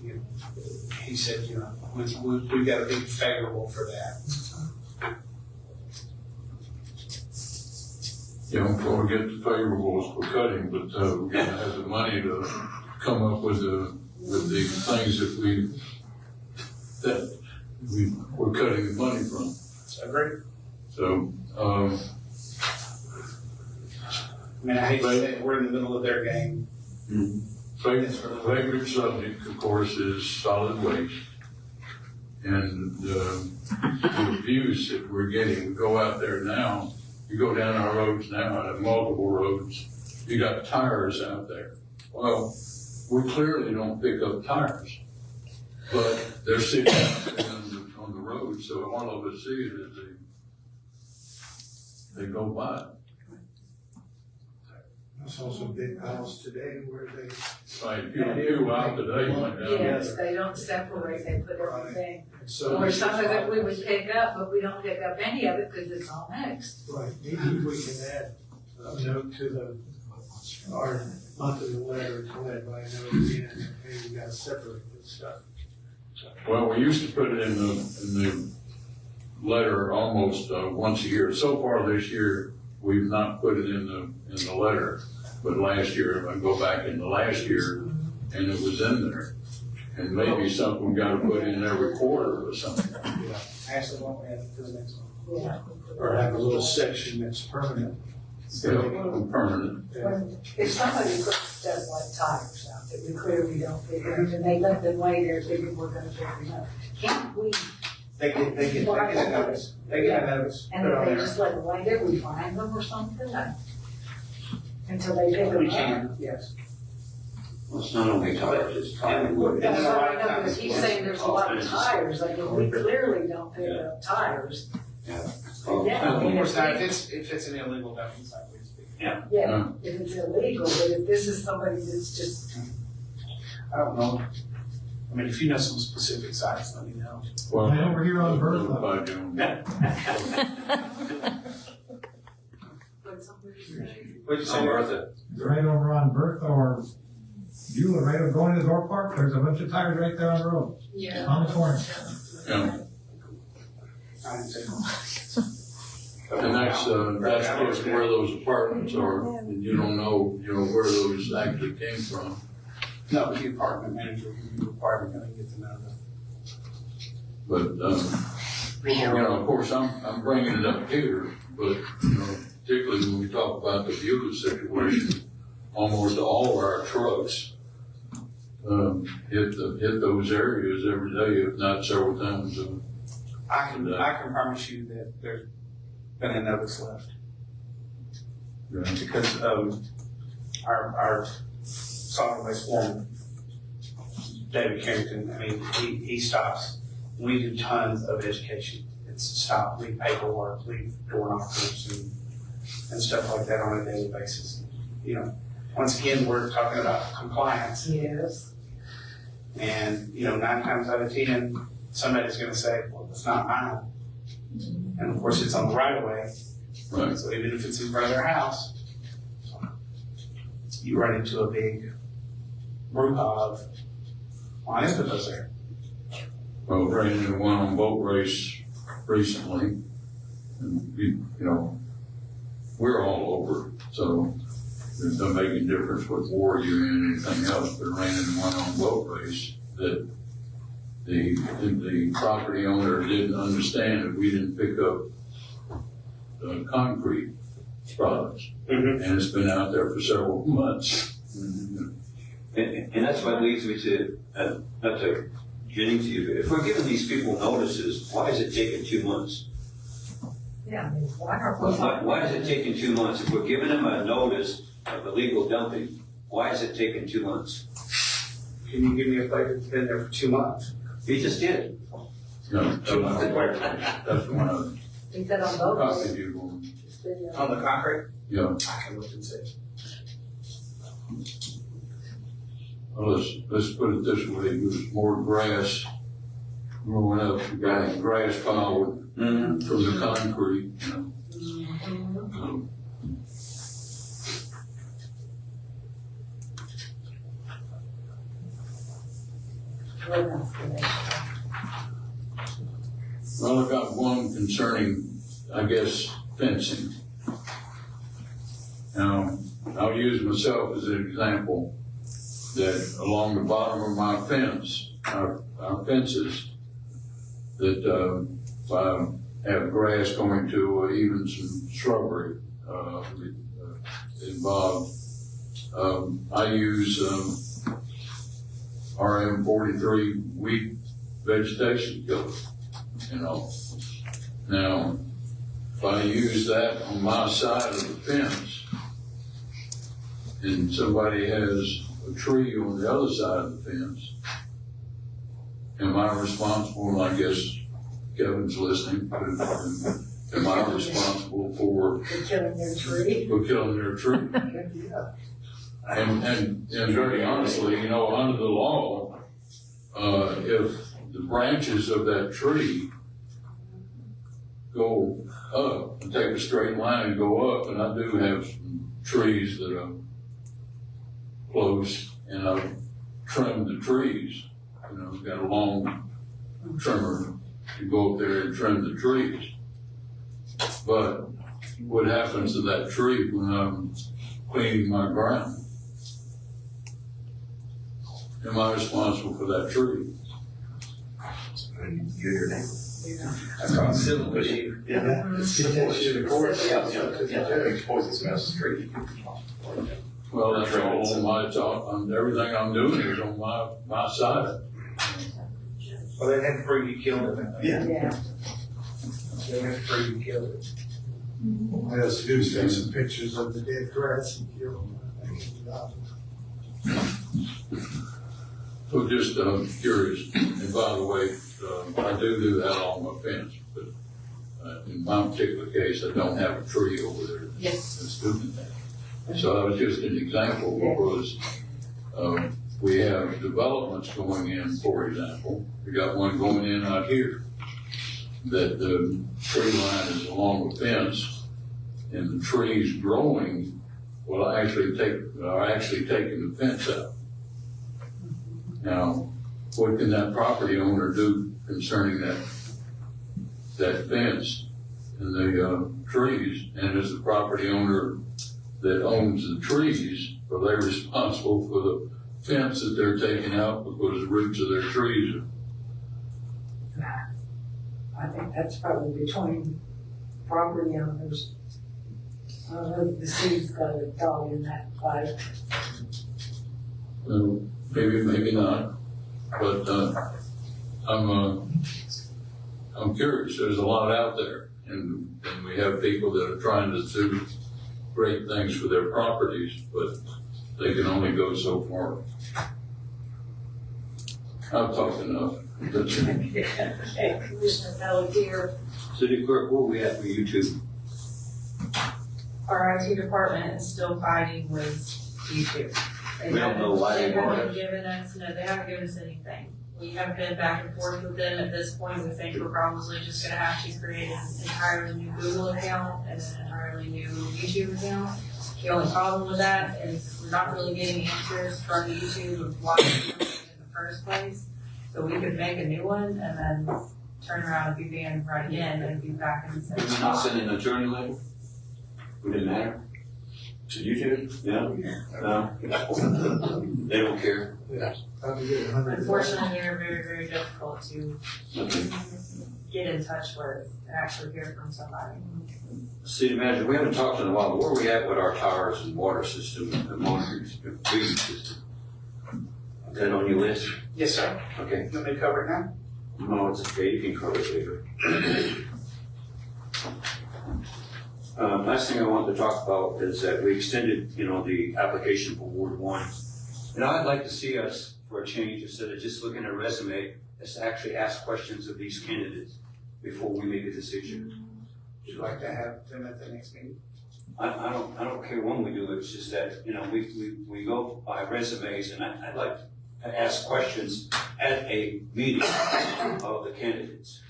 D: he said, we got to be favorable for that.
C: Yeah, before we get to favorables for cutting, but, we're gonna have the money to come up with the things that we're cutting the money from.
D: Agree?
C: So,
D: I mean, I hate to say it, we're in the middle of their game.
C: favorite subject, of course, is solid waste. And, the abuse that we're getting, we go out there now, you go down our roads now, multiple roads, you got tires out there. Well, we clearly don't pick up tires, but they're sitting out there on the road, so all of us see it as they go by.
B: There's also big piles today where they.
C: Right, if you go out today, like that.
A: Yes, they don't separate, they put everything,
B: So
A: or some of it we would pick up, but we don't pick up any of it because it's all mixed.
B: Right, maybe we can add a note to our monthly letter to let everybody know again, hey, we gotta separate this stuff.
C: Well, we used to put it in the letter almost once a year. So far this year, we've not put it in the letter. But last year, I go back into last year, and it was in there. And maybe something we gotta put in every quarter or something.
B: Yeah.
D: Ashley won't add it to the next one.
A: Yeah.
B: Or have a little section that's permanent.
C: Permanent.
A: If somebody puts stuff like tires out that we clearly don't pick up, and they let them lay there thinking we're gonna pick them up, can't we,
D: They get a notice, they get a notice,
A: and
D: put
A: if
D: on
A: they
D: there.
A: just let them lay there, we find them or something? Until they pick them
D: We
A: up.
D: can, yes.
E: Well, it's not only tires, it's plywood.
A: That's what I know, because he's saying there's a lot of tires, I mean, we clearly don't pick up tires. Yeah, I
D: Of
A: mean,
D: course, now, if it's an illegal dumping site, we speak.
A: yeah, if it's illegal, but if this is somebody that's just,
D: I don't know. I mean, if you know some specific sites, let me know.
C: Well,
I: Right over here on Bertha.
C: notified you.
A: what somebody said.
D: What'd you say,
E: I'm
D: Martha?
I: Right over on Bertha or Beulah, right over going to the Door Park, there's a bunch of tires right there on the road,
F: Yeah.
I: on the corner.
C: Yeah.
D: I didn't say.
C: And that's of course where those apartments are, and you don't know, where those actually came from.
D: No, the apartment manager, the apartment, gonna get to know them.
C: But, of course, I'm bringing it up here, but, particularly when we talk about the Beulah situation, almost all of our trucks, hit those areas every day, if not several times.
D: I can promise you that there's been a notice left.
C: Yeah.
D: Because, our solid waste foreman, David Carrington, I mean, he stops. We do tons of education. It's stop, leave paperwork, leave door knockers and stuff like that on a daily basis. Once again, we're talking about compliance.
A: Yes.
D: And, 9 times out of 10, somebody's gonna say, well, it's not mine. And of course, it's on the right of way.
C: Right.
D: So even if it's in front of their house, you run into a big brouhaha of, why is it there?
C: Well, ran into one on boat race recently, and we're all over, so it doesn't make any difference what ward you're in, anything else, but ran into one on boat race that the property owner didn't understand that we didn't pick up concrete products.
D: Mm-hmm.
C: And it's been out there for several months.
E: And that's what leads me to, not to get into you, if we're giving these people notices, why is it taking 2 months?
A: Yeah, I mean, why aren't we?
E: Why is it taking 2 months? If we're giving them a notice of illegal dumping, why is it taking 2 months?
D: Can you give me a plate that's been there for 2 months?
E: We just did.
C: No, that's one of
A: He said on both.
C: copied you on.
D: On the concrete?
C: Yeah.
D: I can look and see.
C: Well, let's put it this way, there's more grass growing up, you got a grass pile from the concrete,
A: ordinance commission.
C: Well, I got one concerning, I guess, fencing. Now, I'll use myself as an example, that along the bottom of my fence, our fences, that I have grass going to, even some shrubbery involved. I use RM43 wheat vegetation killer, you know. Now, if I use that on my side of the fence, and somebody has a tree on the other side of the fence, am I responsible, and I guess Kevin's listening, am I responsible for
A: killing their tree.
C: their tree?
B: Yeah.
C: And very honestly, you know, under the law, if the branches of that tree go up and take a straight line and go up, and I do have some trees that are close, and I've trimmed the trees. You know, got a long trimmer to go up there and trim the trees. But what happens to that tree when I'm cleaning my ground? Am I responsible for that tree?
G: You your name.
D: That's all civil issue.
G: Yeah.
B: It's issue to court.
G: Poison smells street.
C: Well, that's all on my talk, everything I'm doing is on my side.
D: Well, they had to prove you killed it.
G: Yeah.
A: Yeah.
D: They had to prove you killed it.
B: What else to do is take some pictures of the dead grass and kill them.
C: So just curious, and by the way, I do that along my fence, but in my particular case, I don't have a tree over there that's doing that. So that was just an example, because we have developments going in, for example. We got one going in out here, that the tree line is along the fence, and the trees growing will actually taking the fence out. Now, what can that property owner do concerning that fence and the trees? And as the property owner that owns the trees, are they responsible for the fence that they're taking out because the roots of their trees are?
A: I think that's probably between property owners. I don't know if the city's got a dog in that fight.
C: Maybe not, but I'm curious. There's a lot out there, and we have people that are trying to do great things for their properties, but they can only go so far. I've talked enough. That's it.
A: Okay, Commissioner Pelletier.
E: City Clerk, where are we at for YouTube?
F: Our IT department is still fighting with YouTube.
E: We don't know why they want
F: haven't
E: it.
F: given us, no, they haven't given us anything. We have been back and forth with them. At this point, we think we're probably just gonna have to create an entirely new Google account and an entirely new YouTube account. The only problem with that is we're not really getting answers from YouTube of why we did it in the first place. So we could make a new one and then turn around and begin right again and be back in the same
E: We're
F: spot.
E: not sending an attorney letter? Would it matter? To YouTube? No? No? They don't care?
F: Unfortunately, they're very, very difficult to
E: Okay.
F: get in touch with and actually hear from somebody.
E: City Manager, we haven't talked in a while, but where are we at with our towers and water system and monitoring system, feeding system? Is that on your list?
D: Yes, sir.
E: Okay.
D: Let me cover it now.
E: No, it's okay, you can cover it later. Last thing I wanted to talk about is that we extended, the application for Ward 1. And I'd like to see us, for a change, instead of just looking at a resume, is actually ask questions of these candidates before we make a decision.
D: Would you like to have them at the next meeting?
E: I don't care when we do it, it's just that, we go by resumes, and I'd like to ask questions at a meeting of the candidates.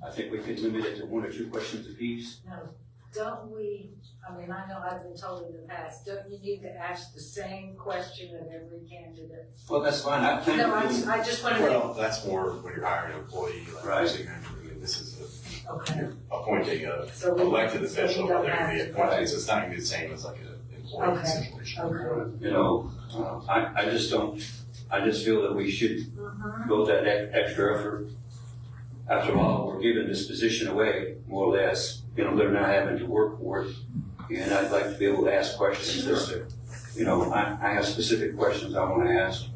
E: I think we could limit it to 1 or 2 questions apiece.
F: No.
A: don't we, I mean, I know I've been told in the past, don't you need to ask the same question of every candidate?
E: Well, that's fine, I plan
A: No,
E: to do.
A: I just want to make,
G: Well, that's more when you're hiring an employee, like,
E: Right.
G: I mean, this is
A: okay.
G: you're appointing a
A: So we-
G: elected
A: so we
G: official,
A: don't
G: whether
A: have
G: it be
A: to-
G: appointed, so it's not gonna be the same as like an employee
A: Okay.
G: situation.
A: Okay.
E: You know, I just don't, I just feel that we should
A: Mhm.
E: go that extra effort. After all, we're giving this position away, more or less, you know, they're not having to work for it. And I'd like to be able to ask questions as to, you know, I have specific questions I wanna ask.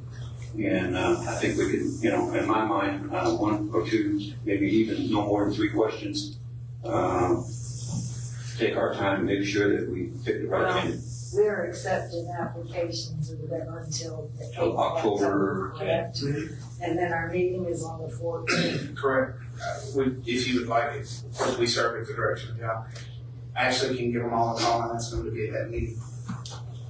E: And, I think we can, you know, in my mind, one or two, maybe even no more than 3 questions. Take our time to make sure that we pick the right candidate.
A: We're accepting applications or whatever until the
E: Till
A: 8th of
E: October.
A: correct? And then our meeting is on the 14th.
D: Correct. If you would like it, we serve at the direction of the job. Ashley can give them all a call and ask them to be at that meeting.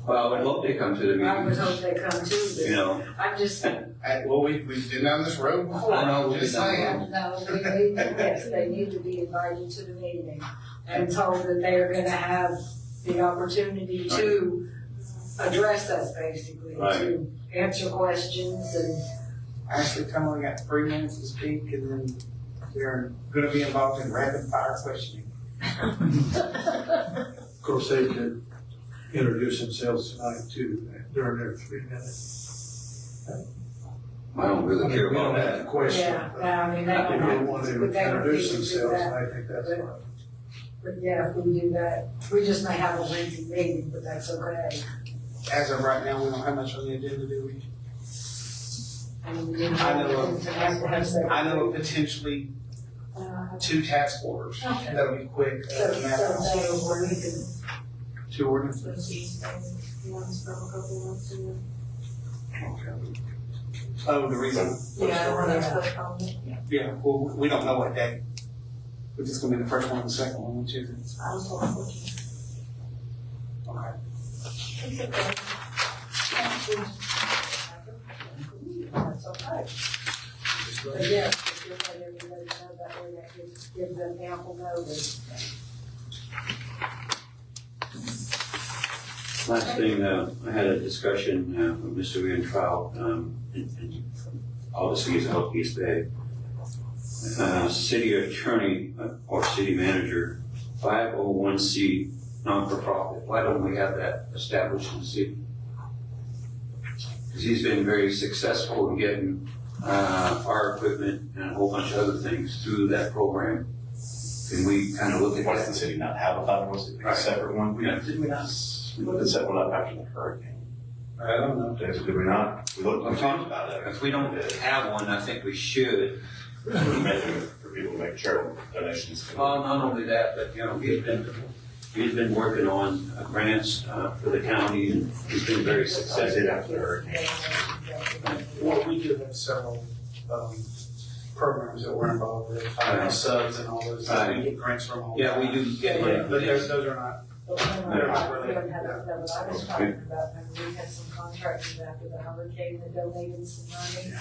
E: Well, I'd hope they come to the
A: I would
E: meeting,
A: hope they come too,
E: you
A: but
E: know.
A: I'm just,
D: Well, we've been down this road before.
E: I know, we've
D: Just
E: been down the
D: saying.
E: road.
A: no, we need, yes, they need to be invited to the meeting and told that they are gonna have the opportunity to address us basically, to answer questions and
D: Ashley, tell them we got 3 minutes to speak and then they're gonna be involved in rapid fire questioning.
B: Of course, they could introduce themselves tonight too, during their 3 minutes.
E: I don't really care
B: We don't
E: about
B: have
E: that.
B: to question.
A: yeah, I mean, they don't
B: If
A: have
B: they
A: to,
B: want to
A: but they don't need
B: introduce
A: to do
B: themselves,
A: that.
B: I think that's fine.
A: But yeah, if we do that, we just may have a lengthy meeting, but that's okay.
D: As of right now, we don't have much on the agenda, do we?
A: I mean, we didn't
D: I know
A: have to have separate-
D: I know of potentially 2 task orders.
A: Okay.
D: That'll be quick.
A: So, so where we can,
D: 2 ordinances. Oh, the reason. Yeah, well, we don't know what day. We're just gonna be the first one and the second one, which is. Okay.
A: that's okay. But yeah, if you'll let everybody know that way, that gives them ample notice.
E: Last thing, I had a discussion with Mr. Ian Trout, and obviously he's out East Bay. City attorney or city manager, 501c non-for-profit. Why don't we have that established in the city? Because he's been very successful in getting our equipment and a whole bunch of other things through that program. Can we kind of look at
G: Why does the
E: that?
G: city not have a 501c3
E: Right.
G: separate one?
E: Yeah.
G: Did we not? We looked at set one up after the hurricane.
D: I don't know.
G: Did we not? We talked about it.
E: If we don't have one, I think we should.
G: For people to make charitable donations.
E: Well, not only that, but, you know, he's been working on grants for the county, and he's been very successful.
G: After the hurricane.
D: Well, we do have several, programs that we're involved with, subs and all those, we get grants from all.
E: Yeah, we do get money.
D: But those are not,
A: But
D: They're not really-
A: we don't have that, but I was talking about, remember, we had some contractors after the hurricane that donated some money.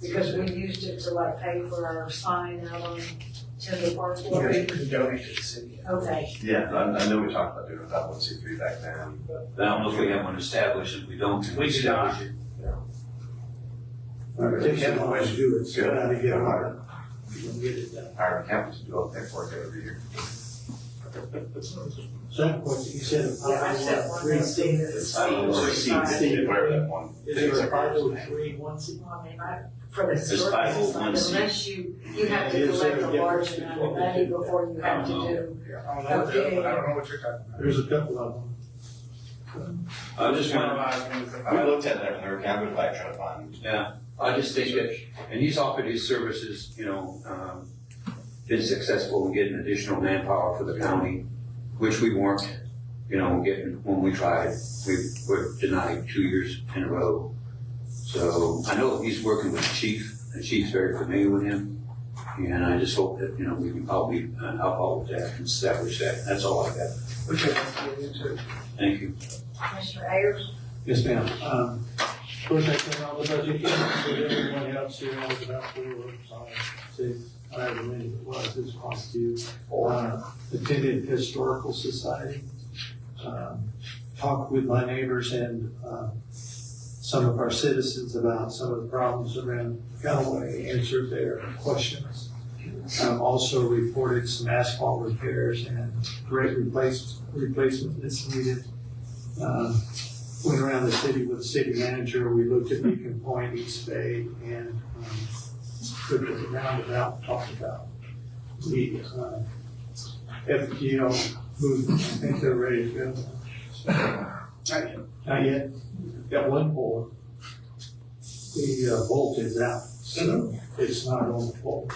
A: Because we used it to like pay for our sign out on Timber Park.
D: we can donate to the city.
A: Okay,
G: Yeah, I know we talked about doing a 501c3 back then.
E: I don't know if we have one established. If we don't, can we
D: We do not.
E: establish it?
B: I think that's the way to do it, so
G: Good.
B: how to get hard. You can get it done.
G: Hire an accountant to do all the paperwork every year.
B: Second question, you said a
A: yeah, I said one,
B: 501c.
A: it's
E: I don't know.
G: Whatever that one.
B: Is there a 503(1c)?
A: Well, I mean, for the
E: It's
A: historic
E: 501c.
A: society, unless you have to collect a large amount of money before you have to do.
D: I don't know what you're talking about.
B: There's a couple of them.
E: I just want,
G: We looked at that, and they were kind of back trying to find.
E: yeah, I just think that, and he's offered his services, you know, been successful in getting additional manpower for the county, which we weren't, you know, getting when we tried. We were denied 2 years in a row. So I know he's working with the chief, and the chief's very familiar with him. And I just hope that, you know, we can probably help with that and establish that. That's all I got.
D: Okay, let's get into it.
E: Thank you.
A: Commissioner Ayers?
B: Yes, ma'am. Of course, I came on the budget hearing, so everyone else here knows about 4, 5, 6, however many it was, it's quite a few. Attended Historical Society, talked with my neighbors and some of our citizens about some of the problems around Galloway, answered their questions. Also reported some asphalt repairs and great replacement that's needed. Went around the city with the city manager. We looked at Beacon Point, East Bay, and looked at the roundabout and talked about the FGL movement. I think they're ready to go. Not yet. Got one pole. The bolt is out, so it's not on the pole.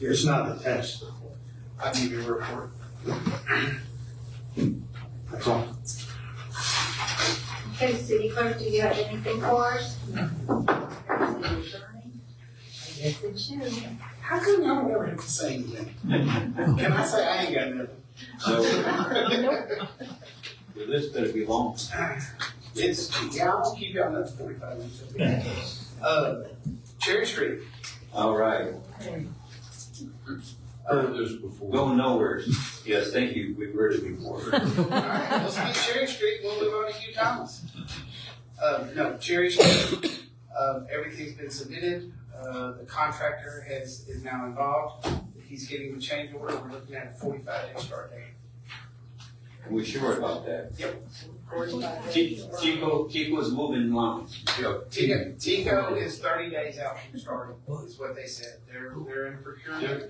B: It's not attached to the pole.
D: I'll give you a report.
B: That's all.
A: Okay, City Clerk, do you have anything for us? City Attorney? I guess it's you.
D: How come y'all never have to say anything? Can I say I ain't got nothing?
E: So, the list better be long.
D: I won't keep y'all another 45 minutes. Cherry Street.
E: All right.
C: Heard this before.
E: Going nowhere. Yes, thank you. We've heard it before.
D: All right, let's get Cherry Street, we'll move on to Hugh Thomas. No, Cherry Street, everything's been submitted, the contractor is now involved, he's getting the change order, we're looking at a 45-day start date.
E: Are we sure about that?
D: Yep.
E: Chico's moving along.
D: Tico is 30 days out from starting, is what they said, they're in procurement.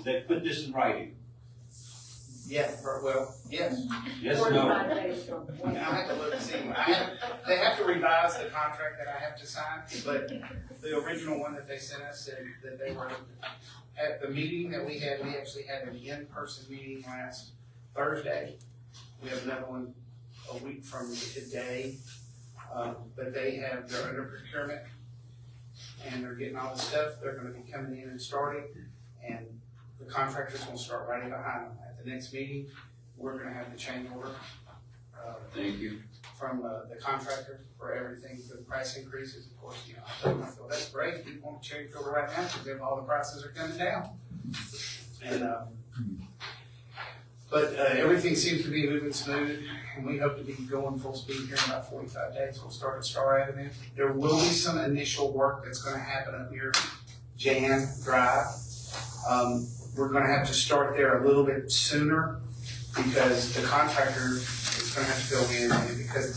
E: They put this in writing.
D: Yeah, well, yes.
E: Yes, no.
A: 45 days from
D: I have to look and see. They have to revise the contract that I have to sign, but the original one that they sent us said that they were, at the meeting that we had, we actually had an in-person meeting last Thursday. We have another one a week from today, but they're under procurement, and they're getting all the stuff, they're gonna be coming in and starting, and the contractor's gonna start right behind them. At the next meeting, we're gonna have the change order
E: Thank you.
D: from the contractor for everything, for the price increases, of course, you know, I told them, I thought, that's great, we want to change order right now, because then all the prices are coming down. And, but everything seems to be moving smooth, and we hope to be going full speed here in about 45 days. We'll start at Star Avenue. There will be some initial work that's gonna happen up near Jan Drive. We're gonna have to start there a little bit sooner because the contractor is gonna have to go in, and because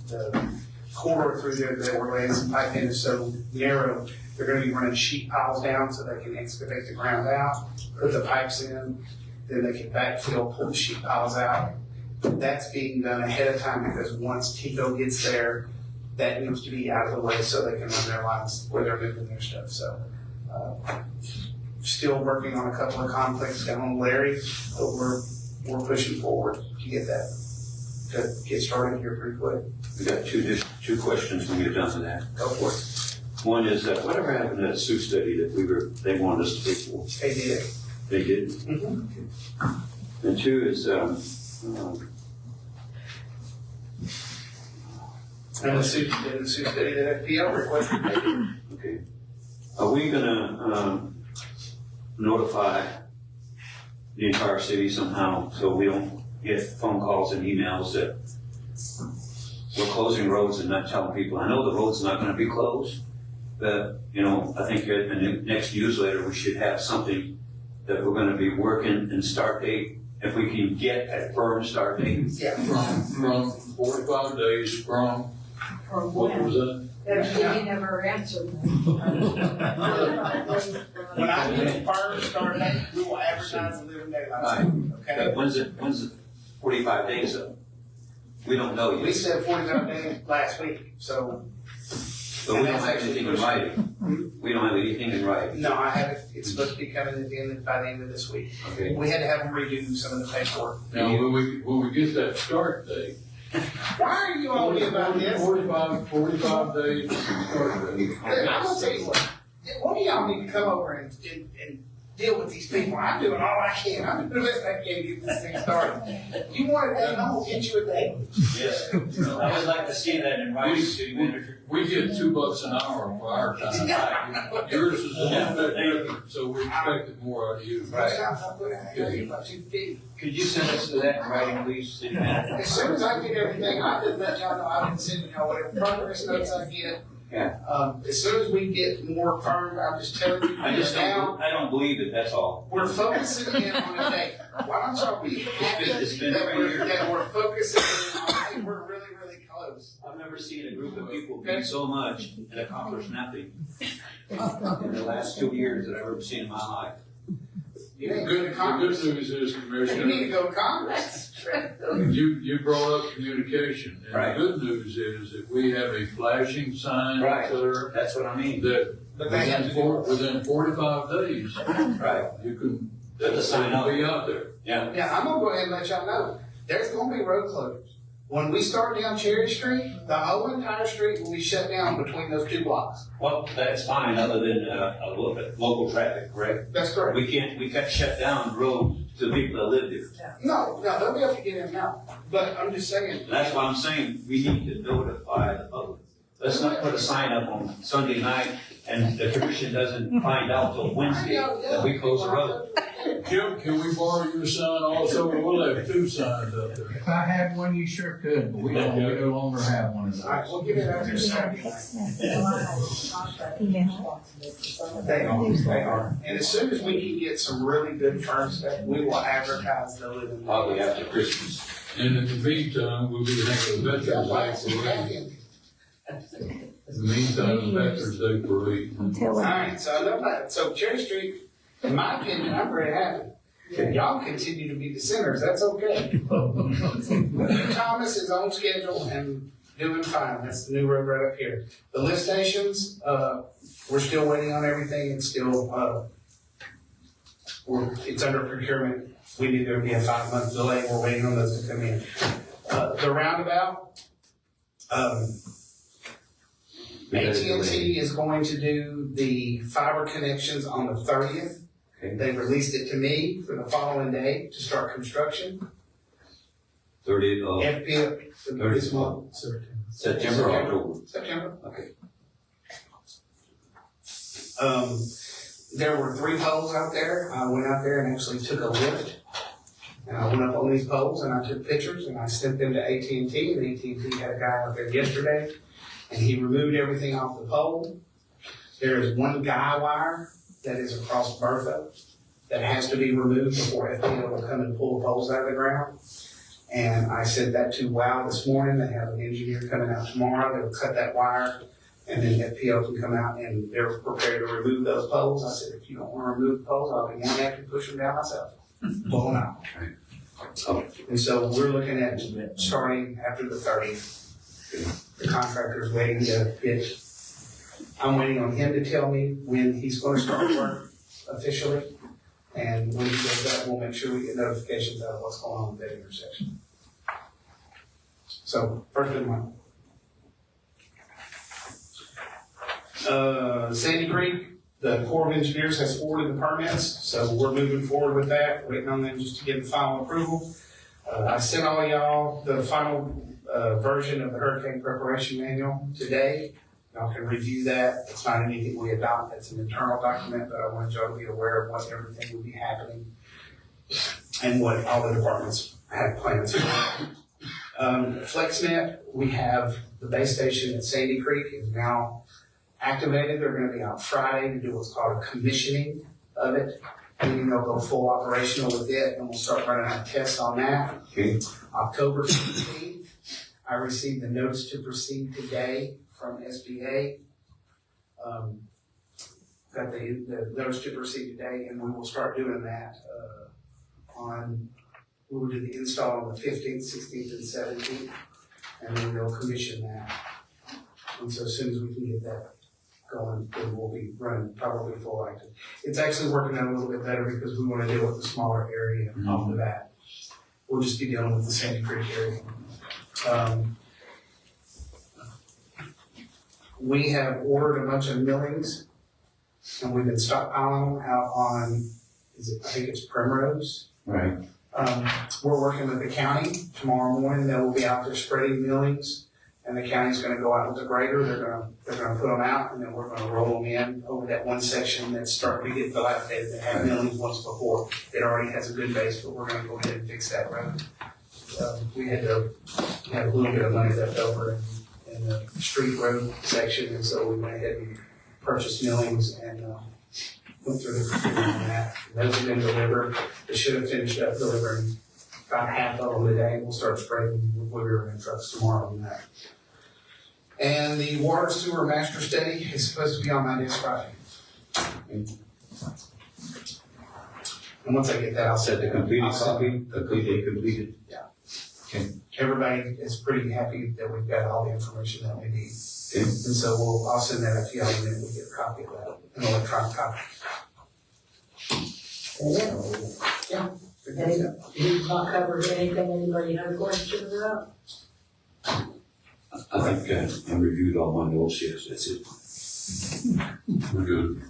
D: the corridor through there that we're laying some pipe in is so narrow, they're gonna be running sheet piles down so they can excavate the ground out, put the pipes in, then they can backfill, pull the sheet piles out. That's being done ahead of time because once Tico gets there, that needs to be out of the way so they can run their lines where they're moving their stuff. So, still working on a couple of conflicts down on Larry, but we're pushing forward to get started here pretty quick.
E: We got two questions when we get done to that.
D: Go for it.
E: One is whatever happened to that Sioux study that they wanted us to pay for?
D: They did.
E: They did.
D: Mm-hmm.
E: And two is
D: And the Sioux study that FPL requested.
E: okay. Are we gonna notify the entire city somehow so we don't get phone calls and emails that we're closing roads and not telling people? I know the road's not gonna be closed, but I think in the next newsletter we should have something that we're gonna be working and start date, if we can get a firm start date.
D: Yeah.
C: From 45 days from, what was that?
A: He never answered me.
D: When I do the first start date, we will advertise the living daylights. Okay?
E: But when's it 45 days up? We don't know
D: We
E: yet.
D: said 45 days last week, so.
E: But we don't have anything in writing. We don't have anything in writing.
D: No, I haven't. It's supposed to be coming by the end of this week.
E: Okay.
D: We had to have them redo some of the paperwork.
C: Now, when we get that start date.
D: Why are you on me about this?
C: 45 days to start date.
D: I'm gonna tell you what. One of y'all need to come over and deal with these people. I'm doing all I can. I'm doing the best I can to get this thing started. You want a day, I'm gonna get you a day.
E: Yes, I would like to see that in writing, city manager.
C: We get $2 an hour for our time. Yours is a little bit different, so we expected more out of you.
D: Most times I put in about 250.
E: Could you send us that in writing, please, city manager?
D: As soon as I get everything, I just let y'all know I've been sending y'all whatever progress notes I get.
E: Yeah.
D: As soon as we get more firm, I'm just telling you.
E: I just
D: now,
E: I don't believe it, that's all.
D: we're focusing in on a date. Why don't y'all be happy
E: It's been
D: that
E: 3
D: we're,
E: years.
D: that we're focusing in on, hey, we're really, really close.
E: I've never seen a group of people do so much and accomplish nothing in the last 2 years that I've ever seen in my life.
D: You ain't
C: The
D: going to Congress.
C: good news is,
D: You need
C: Commissioner,
D: to go to Congress.
C: you brought up communication. And
E: Right.
C: the good news is that we have a flashing sign
E: Right.
C: there
E: That's what I mean.
C: that
D: But they have to do it.
C: within 45 days,
E: Right.
C: you can
E: Put the sign up.
C: be out there.
E: Yeah.
D: Yeah, I'm gonna go ahead and let y'all know, there's gonna be road closures. When we start down Cherry Street, the whole entire street will be shut down between those 2 blocks.
E: Well, that's fine, other than a little bit local traffic, correct?
D: That's correct.
E: We can't shut down the road to the people that live there.
D: No, they'll be able to get in now, but I'm just saying,
E: That's why I'm saying we need to notify the public. Let's not put a sign up on Sunday night and the commission doesn't find out till Wednesday that we close the road.
C: Jim, can we borrow your sign also? We'll have 2 signs up there.
J: If I had one, you sure could, but we no longer have one of those.
D: alright, we'll get it out there Saturday night. They are. And as soon as we can get some really good firm stuff, we will advertise the living.
E: Probably after Christmas.
C: And in the meantime, we'll be having a Veterans Day parade. In the meantime, Veterans Day parade.
D: Alright, so enough about it. So Cherry Street, in my opinion, I'm very happy. If y'all continue to be the sinners, that's okay. Thomas is on schedule and doing fine. That's the new road right up here. The lift stations, we're still waiting on everything. It's still, it's under procurement. We knew there would be a 5-month delay. We're waiting on those to come in. The roundabout, AT&T is going to do the fiber connections on the 30th.
E: Okay.
D: They released it to me for the following day to start construction.
E: 30th of
D: FPL this month.
E: September or October.
D: September.
E: Okay.
D: There were 3 poles out there. I went out there and actually took a lift. And I went up on these poles and I took pictures and I sent them to AT&T. And AT&T had a guy out there yesterday and he removed everything off the pole. There is 1 guy wire that is across Bertha that has to be removed before FPL will come and pull the poles out of the ground. And I sent that to WOW this morning. They have an engineer coming out tomorrow. They'll cut that wire and then FPL can come out and they're prepared to remove those poles. I said, if you don't want to remove the poles, I'll be more than happy to push them down myself. Blow them out. And so we're looking at starting after the 30th. The contractor's waiting to get, I'm waiting on him to tell me when he's going to start work officially. And when he does that, we'll make sure we get notifications out of what's going on with that intersection. So, first of the month. Sandy Creek, the Corps of Engineers has forwarded the permits, so we're moving forward with that, waiting on them just to get the final approval. I sent all y'all the final version of the hurricane preparation manual today. Y'all can review that. It's not anything we adopt. It's an internal document, but I wanted y'all to be aware of what everything will be happening and what all the departments have plans for. FlexNet, we have the base station at Sandy Creek is now activated. They're going to be out Friday to do what's called a commissioning of it. Meaning they'll go full operational with it, and we'll start running our tests on that.
E: Okay.
D: October 15th, I received the notice to proceed today from SBA. Got the notice to proceed today, and we will start doing that we will do the install on the 15th, 16th, and 17th, and then they'll commission that. And so as soon as we can get that going, then we'll be running probably full active. It's actually working out a little bit better because we want to deal with the smaller area off the bat. We'll just be dealing with the Sandy Creek area. We have ordered a bunch of millings and we've been stockpiling them out on I think it's Primrose.
E: Right.
D: We're working with the county tomorrow morning. They will be out there spreading millings, and the county's going to go out with the grader. They're going to put them out, and then we're going to roll them in over that one section that's starting to get dilapidated that had millings once before. It already has a good base, but we're going to go ahead and fix that road. We had a little bit of money left over in the street road section, and so we went ahead and purchased millings and went through the procurement on that. Those have been delivered. They should have finished up delivering about half of them today. We'll start spreading wood in trucks tomorrow on that. And the water sewer master study is supposed to be on my desk Friday. And once I get that, I'll
E: Said the completed copy, completed.
D: Everybody is pretty happy that we've got all the information that we need.
E: Okay.
D: And so I'll send that up to y'all and then we'll get a copy of that, an electronic copy. Yeah.
A: We've not covered anything anybody had a question about?
E: I think I reviewed all my notes, yes, that's it. We're good.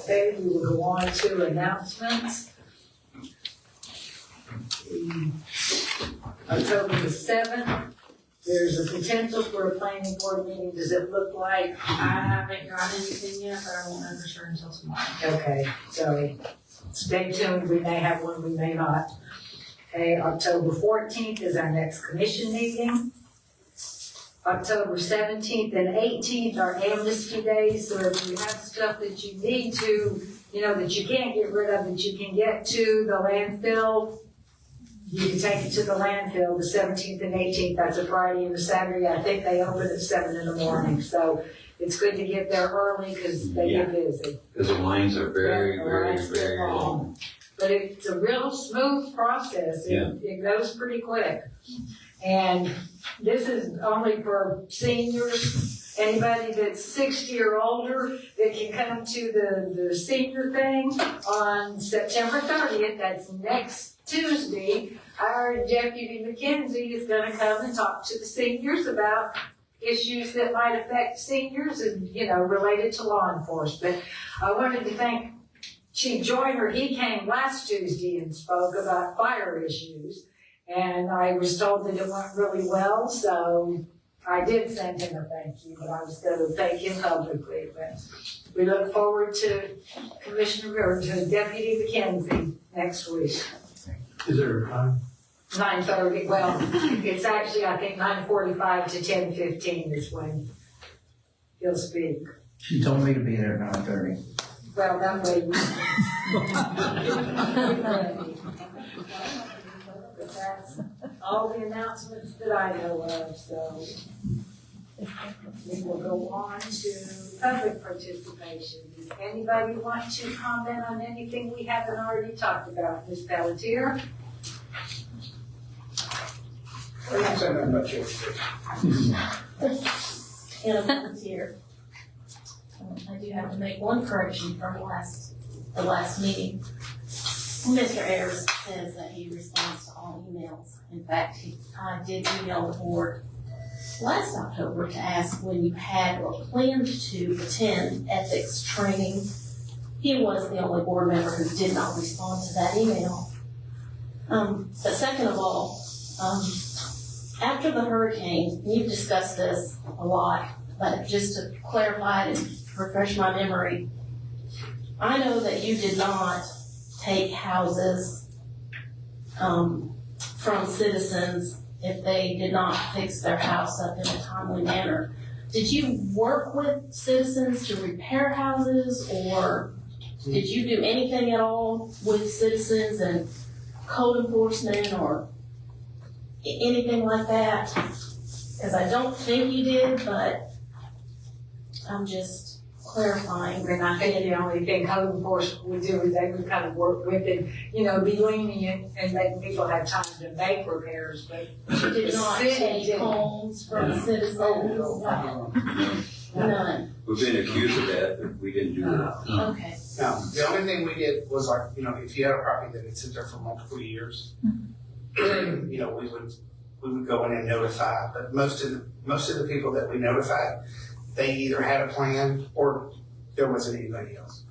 A: Okay, we will go on to announcements. October the 7th, there's a potential for a planning board meeting. Does it look like?
F: I haven't got anything yet, but I won't know for sure until tomorrow.
A: Okay, so stay tuned. We may have one, we may not. Okay, October 14th is our next commission meeting. October 17th and 18th are amnesty days, so if you have stuff that you need to, that you can't get rid of, that you can get to the landfill, you can take it to the landfill, the 17th and 18th, that's a Friday and a Saturday. I think they open at 7 in the morning, so it's good to get there early because they get busy.
E: Because the lines are very,
A: Yeah,
E: very,
A: lines
E: very
A: get
E: long.
A: But it's a real smooth process. It goes pretty quick. And this is only for seniors, anybody that's 60 or older that can come to the senior thing on September 30th. That's next Tuesday. Our Deputy McKenzie is going to come and talk to the seniors about issues that might affect seniors and, related to law enforcement. I wanted to thank Chief Joyner. He came last Tuesday and spoke about fire issues. And I was told that it went really well, so I did send him a thank you, but I was going to thank him publicly. But we look forward to to Deputy McKenzie next week.
B: Is there a time?
A: 9:30, well, it's actually, I think, 9:45 to 10:15 is when he'll speak.
J: She told me to be there at 9:30.
A: Well, that way But that's all the announcements that I know of, so we will go on to public participation. Does anybody want to comment on anything we haven't already talked about? Ms. Pelletier?
D: What do you say about you?
K: And a volunteer. I do have to make one correction from the last meeting. Mr. Ayers says that he responds to all emails. In fact, I did email the board last October to ask when you had or planned to attend ethics training. He was the only board member who did not respond to that email. But second of all, after the hurricane, you've discussed this a lot, but just to clarify and refresh my memory, I know that you did not take houses from citizens if they did not fix their house up in a timely manner. Did you work with citizens to repair houses, or did you do anything at all with citizens and code enforcement or anything like that? Because I don't think you did, but I'm just clarifying.
A: And I think the only thing code enforcement would do is they would kind of work with it, be lenient and let people have time to make repairs, but
K: You did not take homes from citizens? None.
E: We've been accused of that, but we didn't do that.
K: Okay.
D: No, the only thing we did was if you had a property that had sit there for multiple years, we would go in and notify, but most of the people that we notified, they either had a plan or there wasn't anybody else,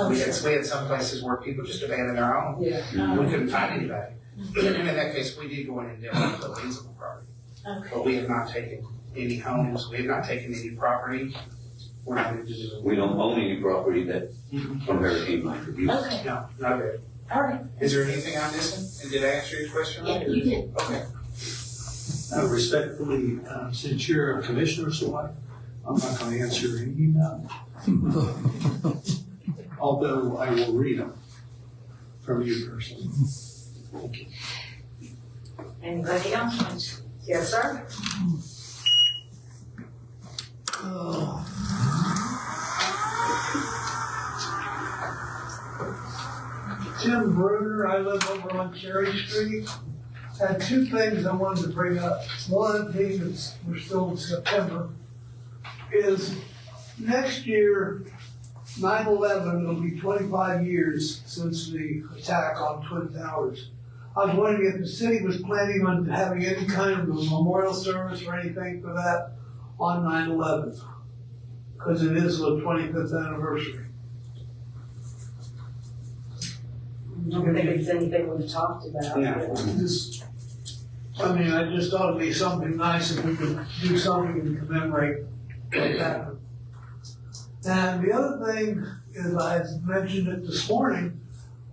D: We had some places where people just abandoned their home.
A: Yeah.
D: We couldn't find anybody. And in that case, we did go in and deal with the leasable property.
K: Okay.
D: But we have not taken any homes, we have not taken any property. We're not going to do it.
E: We don't own any property that from Hurricane Mike abuse.
K: Okay,
D: No, not of it.
K: all right.
D: Is there anything I'm missing? And did I answer your question?
K: Yeah, you did.
D: Okay.
B: Respectfully, since you're a commissioner's wife, I'm not gonna answer any email. Although I will read them from you personally. Thank you.
A: Anybody else? Yes, sir?
B: Tim Bruner, I live over on Cherry Street. Had two things I wanted to bring up. One being that we're still in September, is next year, 9/11, it'll be 25 years since the attack on Twin Towers. I was wondering if the city was planning on having any kind of a memorial service or anything for that on 9/11, because it is the 25th anniversary.
A: I don't think it's anything we've talked about.
D: No.
B: I just thought it'd be something nice if we could do something to commemorate what happened. And the other thing is, I had mentioned it this morning,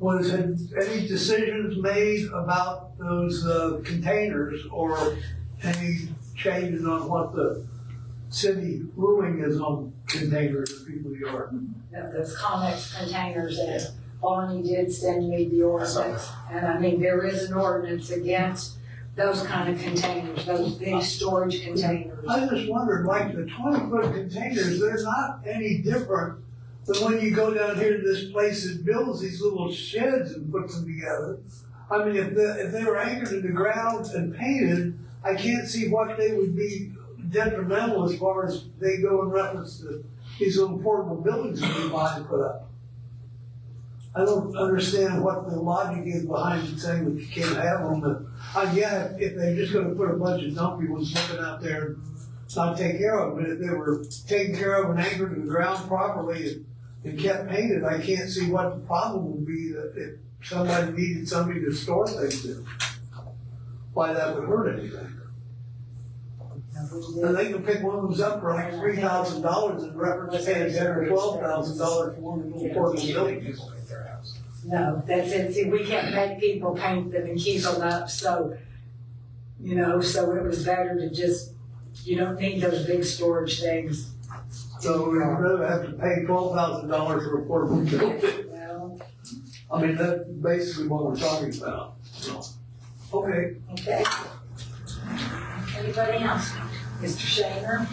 B: was had any decisions made about those containers or any changes on what the city ruling is on containers in people's yard?
A: Those Comex containers that Bonnie did send me the ordinance. And I mean, there is an ordinance against those kind of containers, those big storage containers.
B: I just wondered, like the 20-foot containers, they're not any different than when you go down here to this place that builds these little sheds and puts them together. I mean, if they were anchored in the ground and painted, I can't see what they would be detrimental as far as they go in reference to these little portable buildings that we buy and put up. I don't understand what the logic is behind saying that you can't have them, but again, if they're just gonna put a bunch of dumpy ones looking out there and not take care of them, but if they were taken care of and anchored in the ground properly and kept painted, I can't see what the problem would be that if somebody needed somebody to store things in. Why that would hurt anything. And they can pick one of those up for like $3,000 in reference to paying $10,000 or $12,000 for one of the little portable buildings.
A: No, that's it. See, we can't make people paint them and keep them up, so, so it was better to just, you don't need those big storage things.
B: So we'd rather have to pay $12,000 for a portable building.
A: Well,
B: I mean, that's basically what we're talking about. Okay.
A: okay. Anybody else? Mr. Shaner?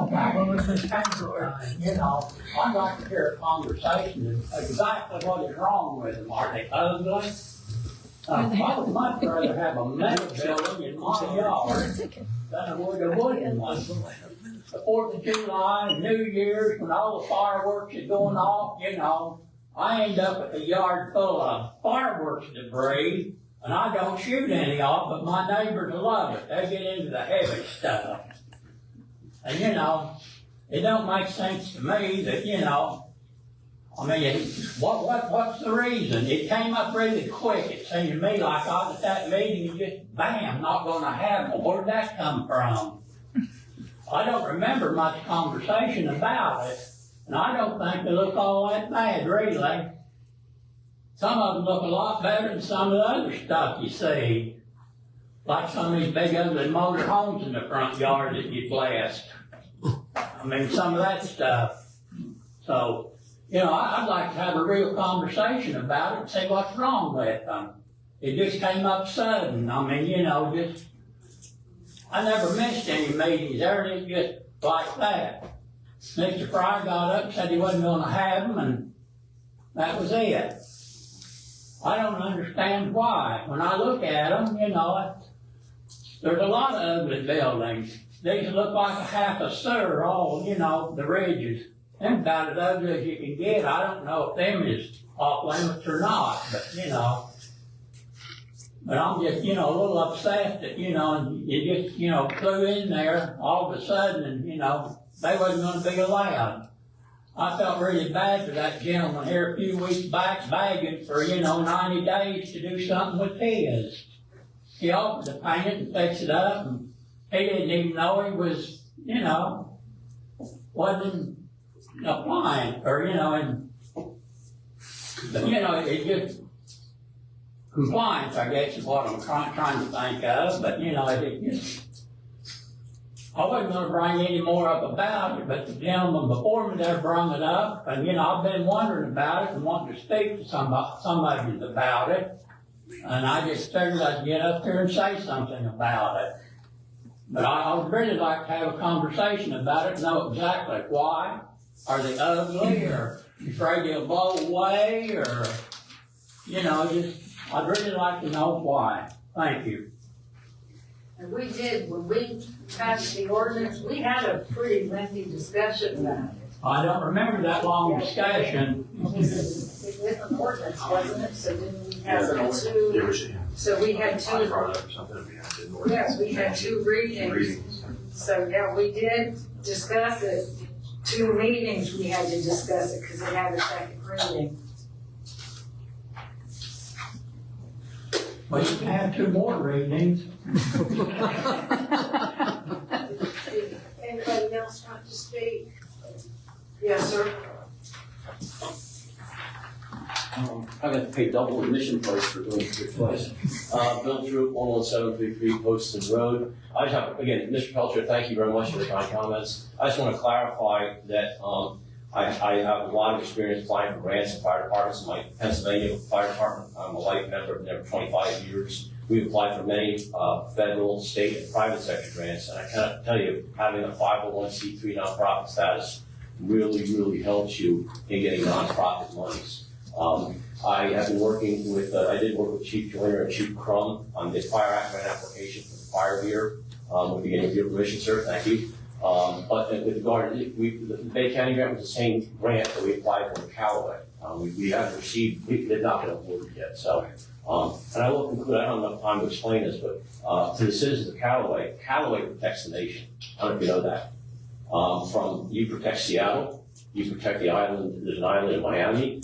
L: Back on this Bangor, I'd like to hear a conversation of exactly what is wrong with them. Are they ugly? I would much rather have a metal building in my yard than I would a wooden one. The 4th of July, New Year's, when all the fireworks are going off, I end up with a yard full of fireworks debris, and I don't shoot any off, but my neighbors love it. They get into the heavy stuff. And it don't make sense to me that, what's the reason? It came up really quick. It seemed to me like I was at that meeting and just, bam, not gonna have them. Where'd that come from? I don't remember much conversation about it, and I don't think they look all that bad, really. Some of them look a lot better than some of the other stuff you see. Like some of these big ugly motor homes in the front yard that you blast. I mean, some of that stuff. So, I'd like to have a real conversation about it and see what's wrong with them. It just came up sudden. I mean, I never missed any meetings. Everything just like that. Mr. Fry got up, said he wasn't gonna have them, and that was it. I don't understand why. When I look at them, there's a lot of ugly buildings. These look like a half a sewer, all, the ridges. Them about as ugly as you can get. I don't know if them is off limits or not, but, But I'm just, a little upset that, and you just, flew in there all of a sudden and, they wasn't gonna be allowed. I felt really bad for that gentleman here a few weeks back begging for, 90 days to do something with his. He offered to paint it and fix it up, and he didn't even know he was, wasn't applying, or, it just, compliance, I guess, is what I'm trying to think of, but, it just, I wasn't gonna bring any more up about it, but the gentleman before me there brought it up, and, I've been wondering about it and wanting to speak to somebody about it, and I just figured I'd get up there and say something about it. But I would really like to have a conversation about it, know exactly why. Are they ugly, or afraid they'll blow away, or, I'd really like to know why. Thank you.
A: And we did, when we passed the ordinance, we had a pretty lengthy discussion about it.
L: I don't remember that long discussion.
A: It was an ordinance, wasn't it? So then we had two, so we had two, yes, we had two readings. So, yeah, we did discuss it. 2 meetings we had to discuss it because it had a second reading.
L: Well, you can have 2 more readings.
A: Anybody else want to speak? Yes, sir.
H: I'm gonna pay double admission price for going to your place. Bill Drew, 11733 Poston Road. I just have, again, Mr. Pelcher, thank you very much for the kind comments. I just want to clarify that I have a lot of experience applying for grants in fire departments. In my Pennsylvania Fire Department, I'm a life member, I've been there for 25 years. We've applied for many federal, state, and private sector grants, and I cannot tell you, having a 501c3 nonprofit status really helps you in getting nonprofit monies. I have been working with, I did work with Chief Joyner and Chief Crum on the Fire Act grant application for the fire gear. We're beginning with your permission, sir, thank you. But with regard to, the Bay County grant was the same grant that we applied for in Callaway. We haven't received, we did not get awarded yet, so. And I will conclude, I don't have enough time to explain this, but to the citizens of Callaway, Callaway protects the nation. I don't know if you know that. You protect Seattle, you protect the island, there's an island in Miami,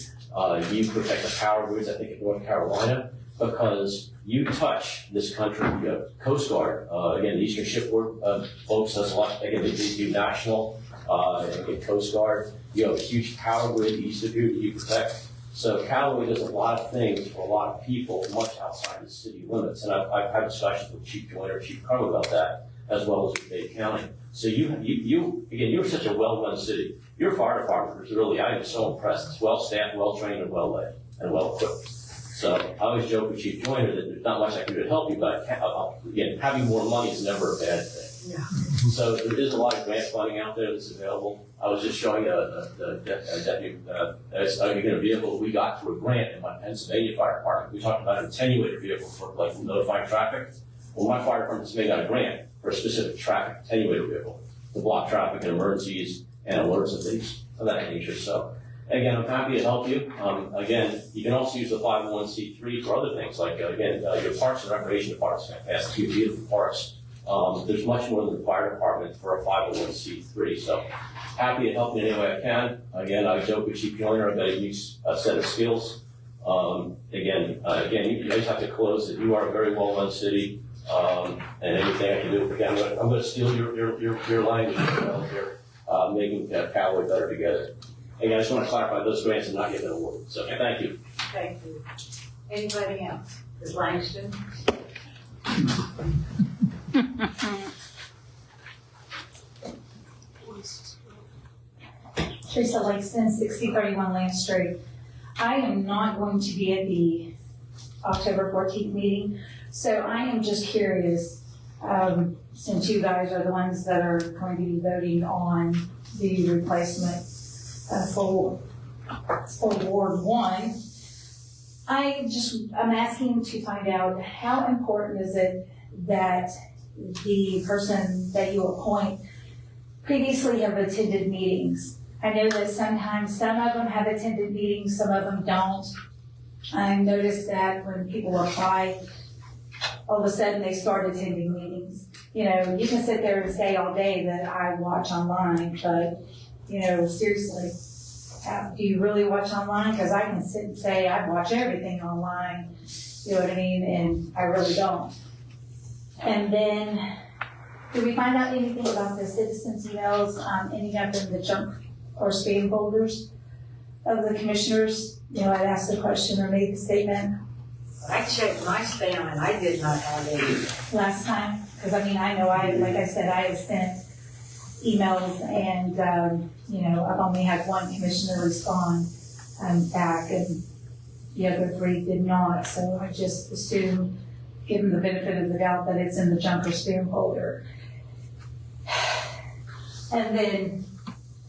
H: you protect the power grids, I think, in North Carolina, because you touch this country. You have Coast Guard, again, the Eastern Shipboard folks, does a lot, again, they do national, and Coast Guard. You have a huge power grid east of you that you protect. So Callaway does a lot of things for a lot of people, much outside the city limits. And I've had discussions with Chief Joyner, Chief Crum about that, as well as with Bay County. So again, you're such a well-run city. Your fire department is really, I am so impressed. It's well-staffed, well-trained, and well-led, and well-equipped. So I always joke with Chief Joyner that there's not much I can do to help you, but again, having more money is never a bad thing.
A: Yeah.
H: So there is a lot of grant funding out there that's available. I was just showing a vehicle we got through a grant in my Pennsylvania Fire Department. We talked about an attenuator vehicle for like notifying traffic. Well, my fire department's made out a grant for a specific traffic attenuator vehicle to block traffic in emergencies and alerts and things of that nature. So again, I'm happy to help you. Again, you can also use the 501c3 for other things, like again, your parks and recreation department's fantastic. You beautiful parks. There's much more than the fire department for a 501c3. So happy to help you in any way I can. Again, I joke with Chief Joyner, I've got a unique set of skills. Again, you just have to close that you are a very well-run city, and anything I can do. Again, I'm going to steal your language here, making Callaway better together. Again, I just want to clarify those grants and not get an award. So thank you.
A: Thank you. Anybody else? Ms. Langston?
M: Teresa Langston, 6031 Lance Street. I am not going to be at the October 14th meeting, so I am just curious, since you guys are the ones that are going to be voting on the replacement for Ward 1, I'm asking to find out how important is it that the person that you appoint previously have attended meetings. I know that sometimes some of them have attended meetings, some of them don't. I've noticed that when people apply all of a sudden they start attending meetings. You know, you can sit there and say all day that I watch online, but, you know, seriously, do you really watch online? Because I can sit and say I watch everything online, you know what I mean, and I really don't. And then, did we find out anything about the citizens' emails ending up in the junk or spam folders of the commissioners? You know, I asked the question or made the statement
A: I checked my spam and I did not have any.
M: last time, because I mean, I know like I said, I have sent emails and, you know, I've only had one commissioner respond back and the other three did not, so I just assumed, given the benefit of the doubt, that it's in the junk or spam folder. And then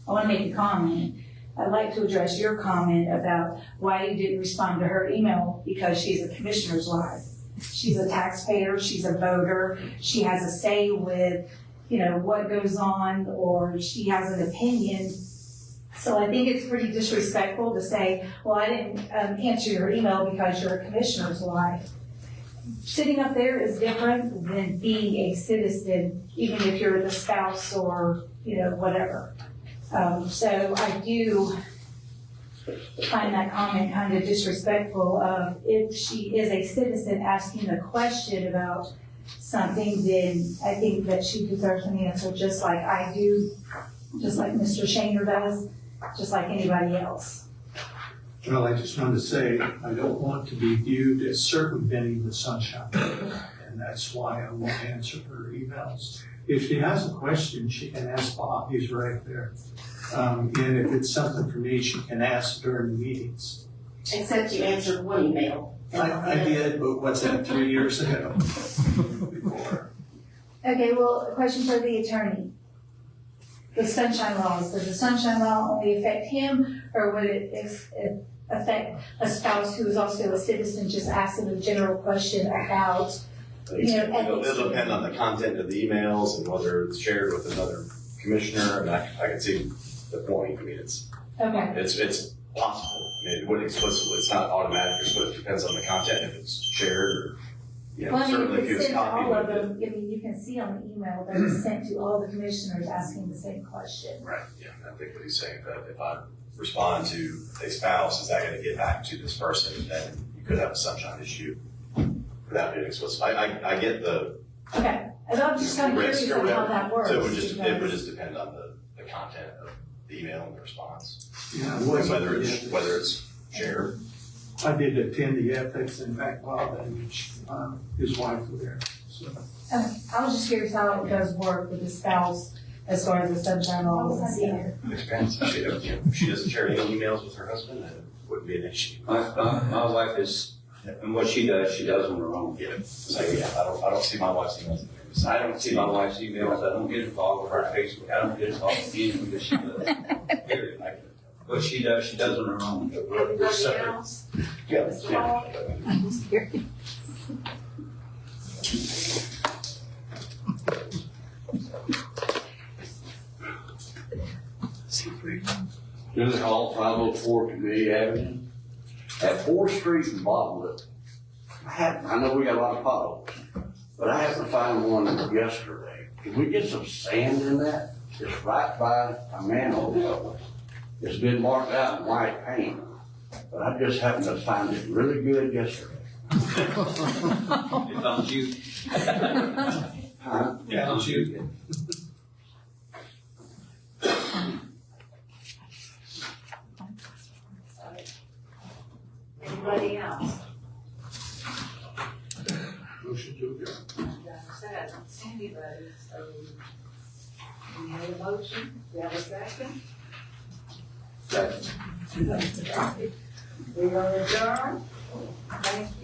M: I want to make a comment. I'd like to address your comment about why you didn't respond to her email, because she's a commissioner's wife. She's a taxpayer, she's a voter, she has a say with, you know, what goes on, or she has an opinion. So I think it's pretty disrespectful to say, well, I didn't answer your email because you're a commissioner's wife. Sitting up there is different than being a citizen, even if you're the spouse or, you know, whatever. So I do find that comment kind of disrespectful of, if she is a citizen asking a question about something, then I think that she deserves an answer just like I do, just like Mr. Shaner does, just like anybody else.
B: Well, I just want to say, I don't want to be viewed as circumventing the sunshine, and that's why I won't answer her emails. If she has a question, she can ask Bob, he's right there. And if it's something for me, she can ask during the meetings.
K: Except you answered one email.
B: I did, but what's that, 3 years ago? Before.
M: Okay, well, a question for the attorney. The sunshine laws, does the sunshine law only affect him, or would it affect a spouse who is also a citizen just asking a general question about, you know, ethics?
G: It'll depend on the content of the emails and whether it's shared with another commissioner, and I can see the point. I mean, it's possible. I mean, it wouldn't explicitly, it's not automatic, but it depends on the content, if it's shared or, you know,
M: Well, I mean,
G: certainly
M: if
G: if it
M: it's
G: was
M: sent to all of
G: copied.
M: them, I mean, you can see on the email that it's sent to all the commissioners asking the same question.
G: Right, yeah, I think what he's saying, that if I respond to a spouse, is that gonna get back to this person, then you could have a sunshine issue without being explicit. I get the
M: Okay, and I'm just kind of
G: risk
M: curious
G: or
M: on how
G: whatever.
M: that works.
G: So it would
M: because-
G: just depend on the content of the email and the response.
B: Yeah,
G: And whether it's shared.
B: I did attend the ethics, in fact, Bob and his wife were there, so.
M: I was just curious how it does work with the spouse as far as the sunshine laws and stuff.
G: It depends. If she doesn't share any emails with her husband, then it wouldn't be an issue.
E: My wife is, and what she does on her own.
G: Yeah, so yeah, I don't see my wife's emails.
E: I don't see my wife's emails, I don't get involved with her Facebook, I don't get involved with anything that she does. Period. What she does on her own.
A: Anybody else?
G: Yeah.
A: Mr. Hall?
L: This is all 504 Committee Avenue. At 4th Street and Bottomley, I know we got a lot of potholes, but I happened to find one yesterday. Can we get some sand in that? It's right by a manhole cover. It's been marked out in white paint, but I just happened to find it really good yesterday.
E: It's on you.
L: Huh?
E: Yeah, on you.
A: Anybody else?
B: Motion to adjourn.
A: I don't see anybody, so we have a motion, we have a second. We are adjourned. Thank you.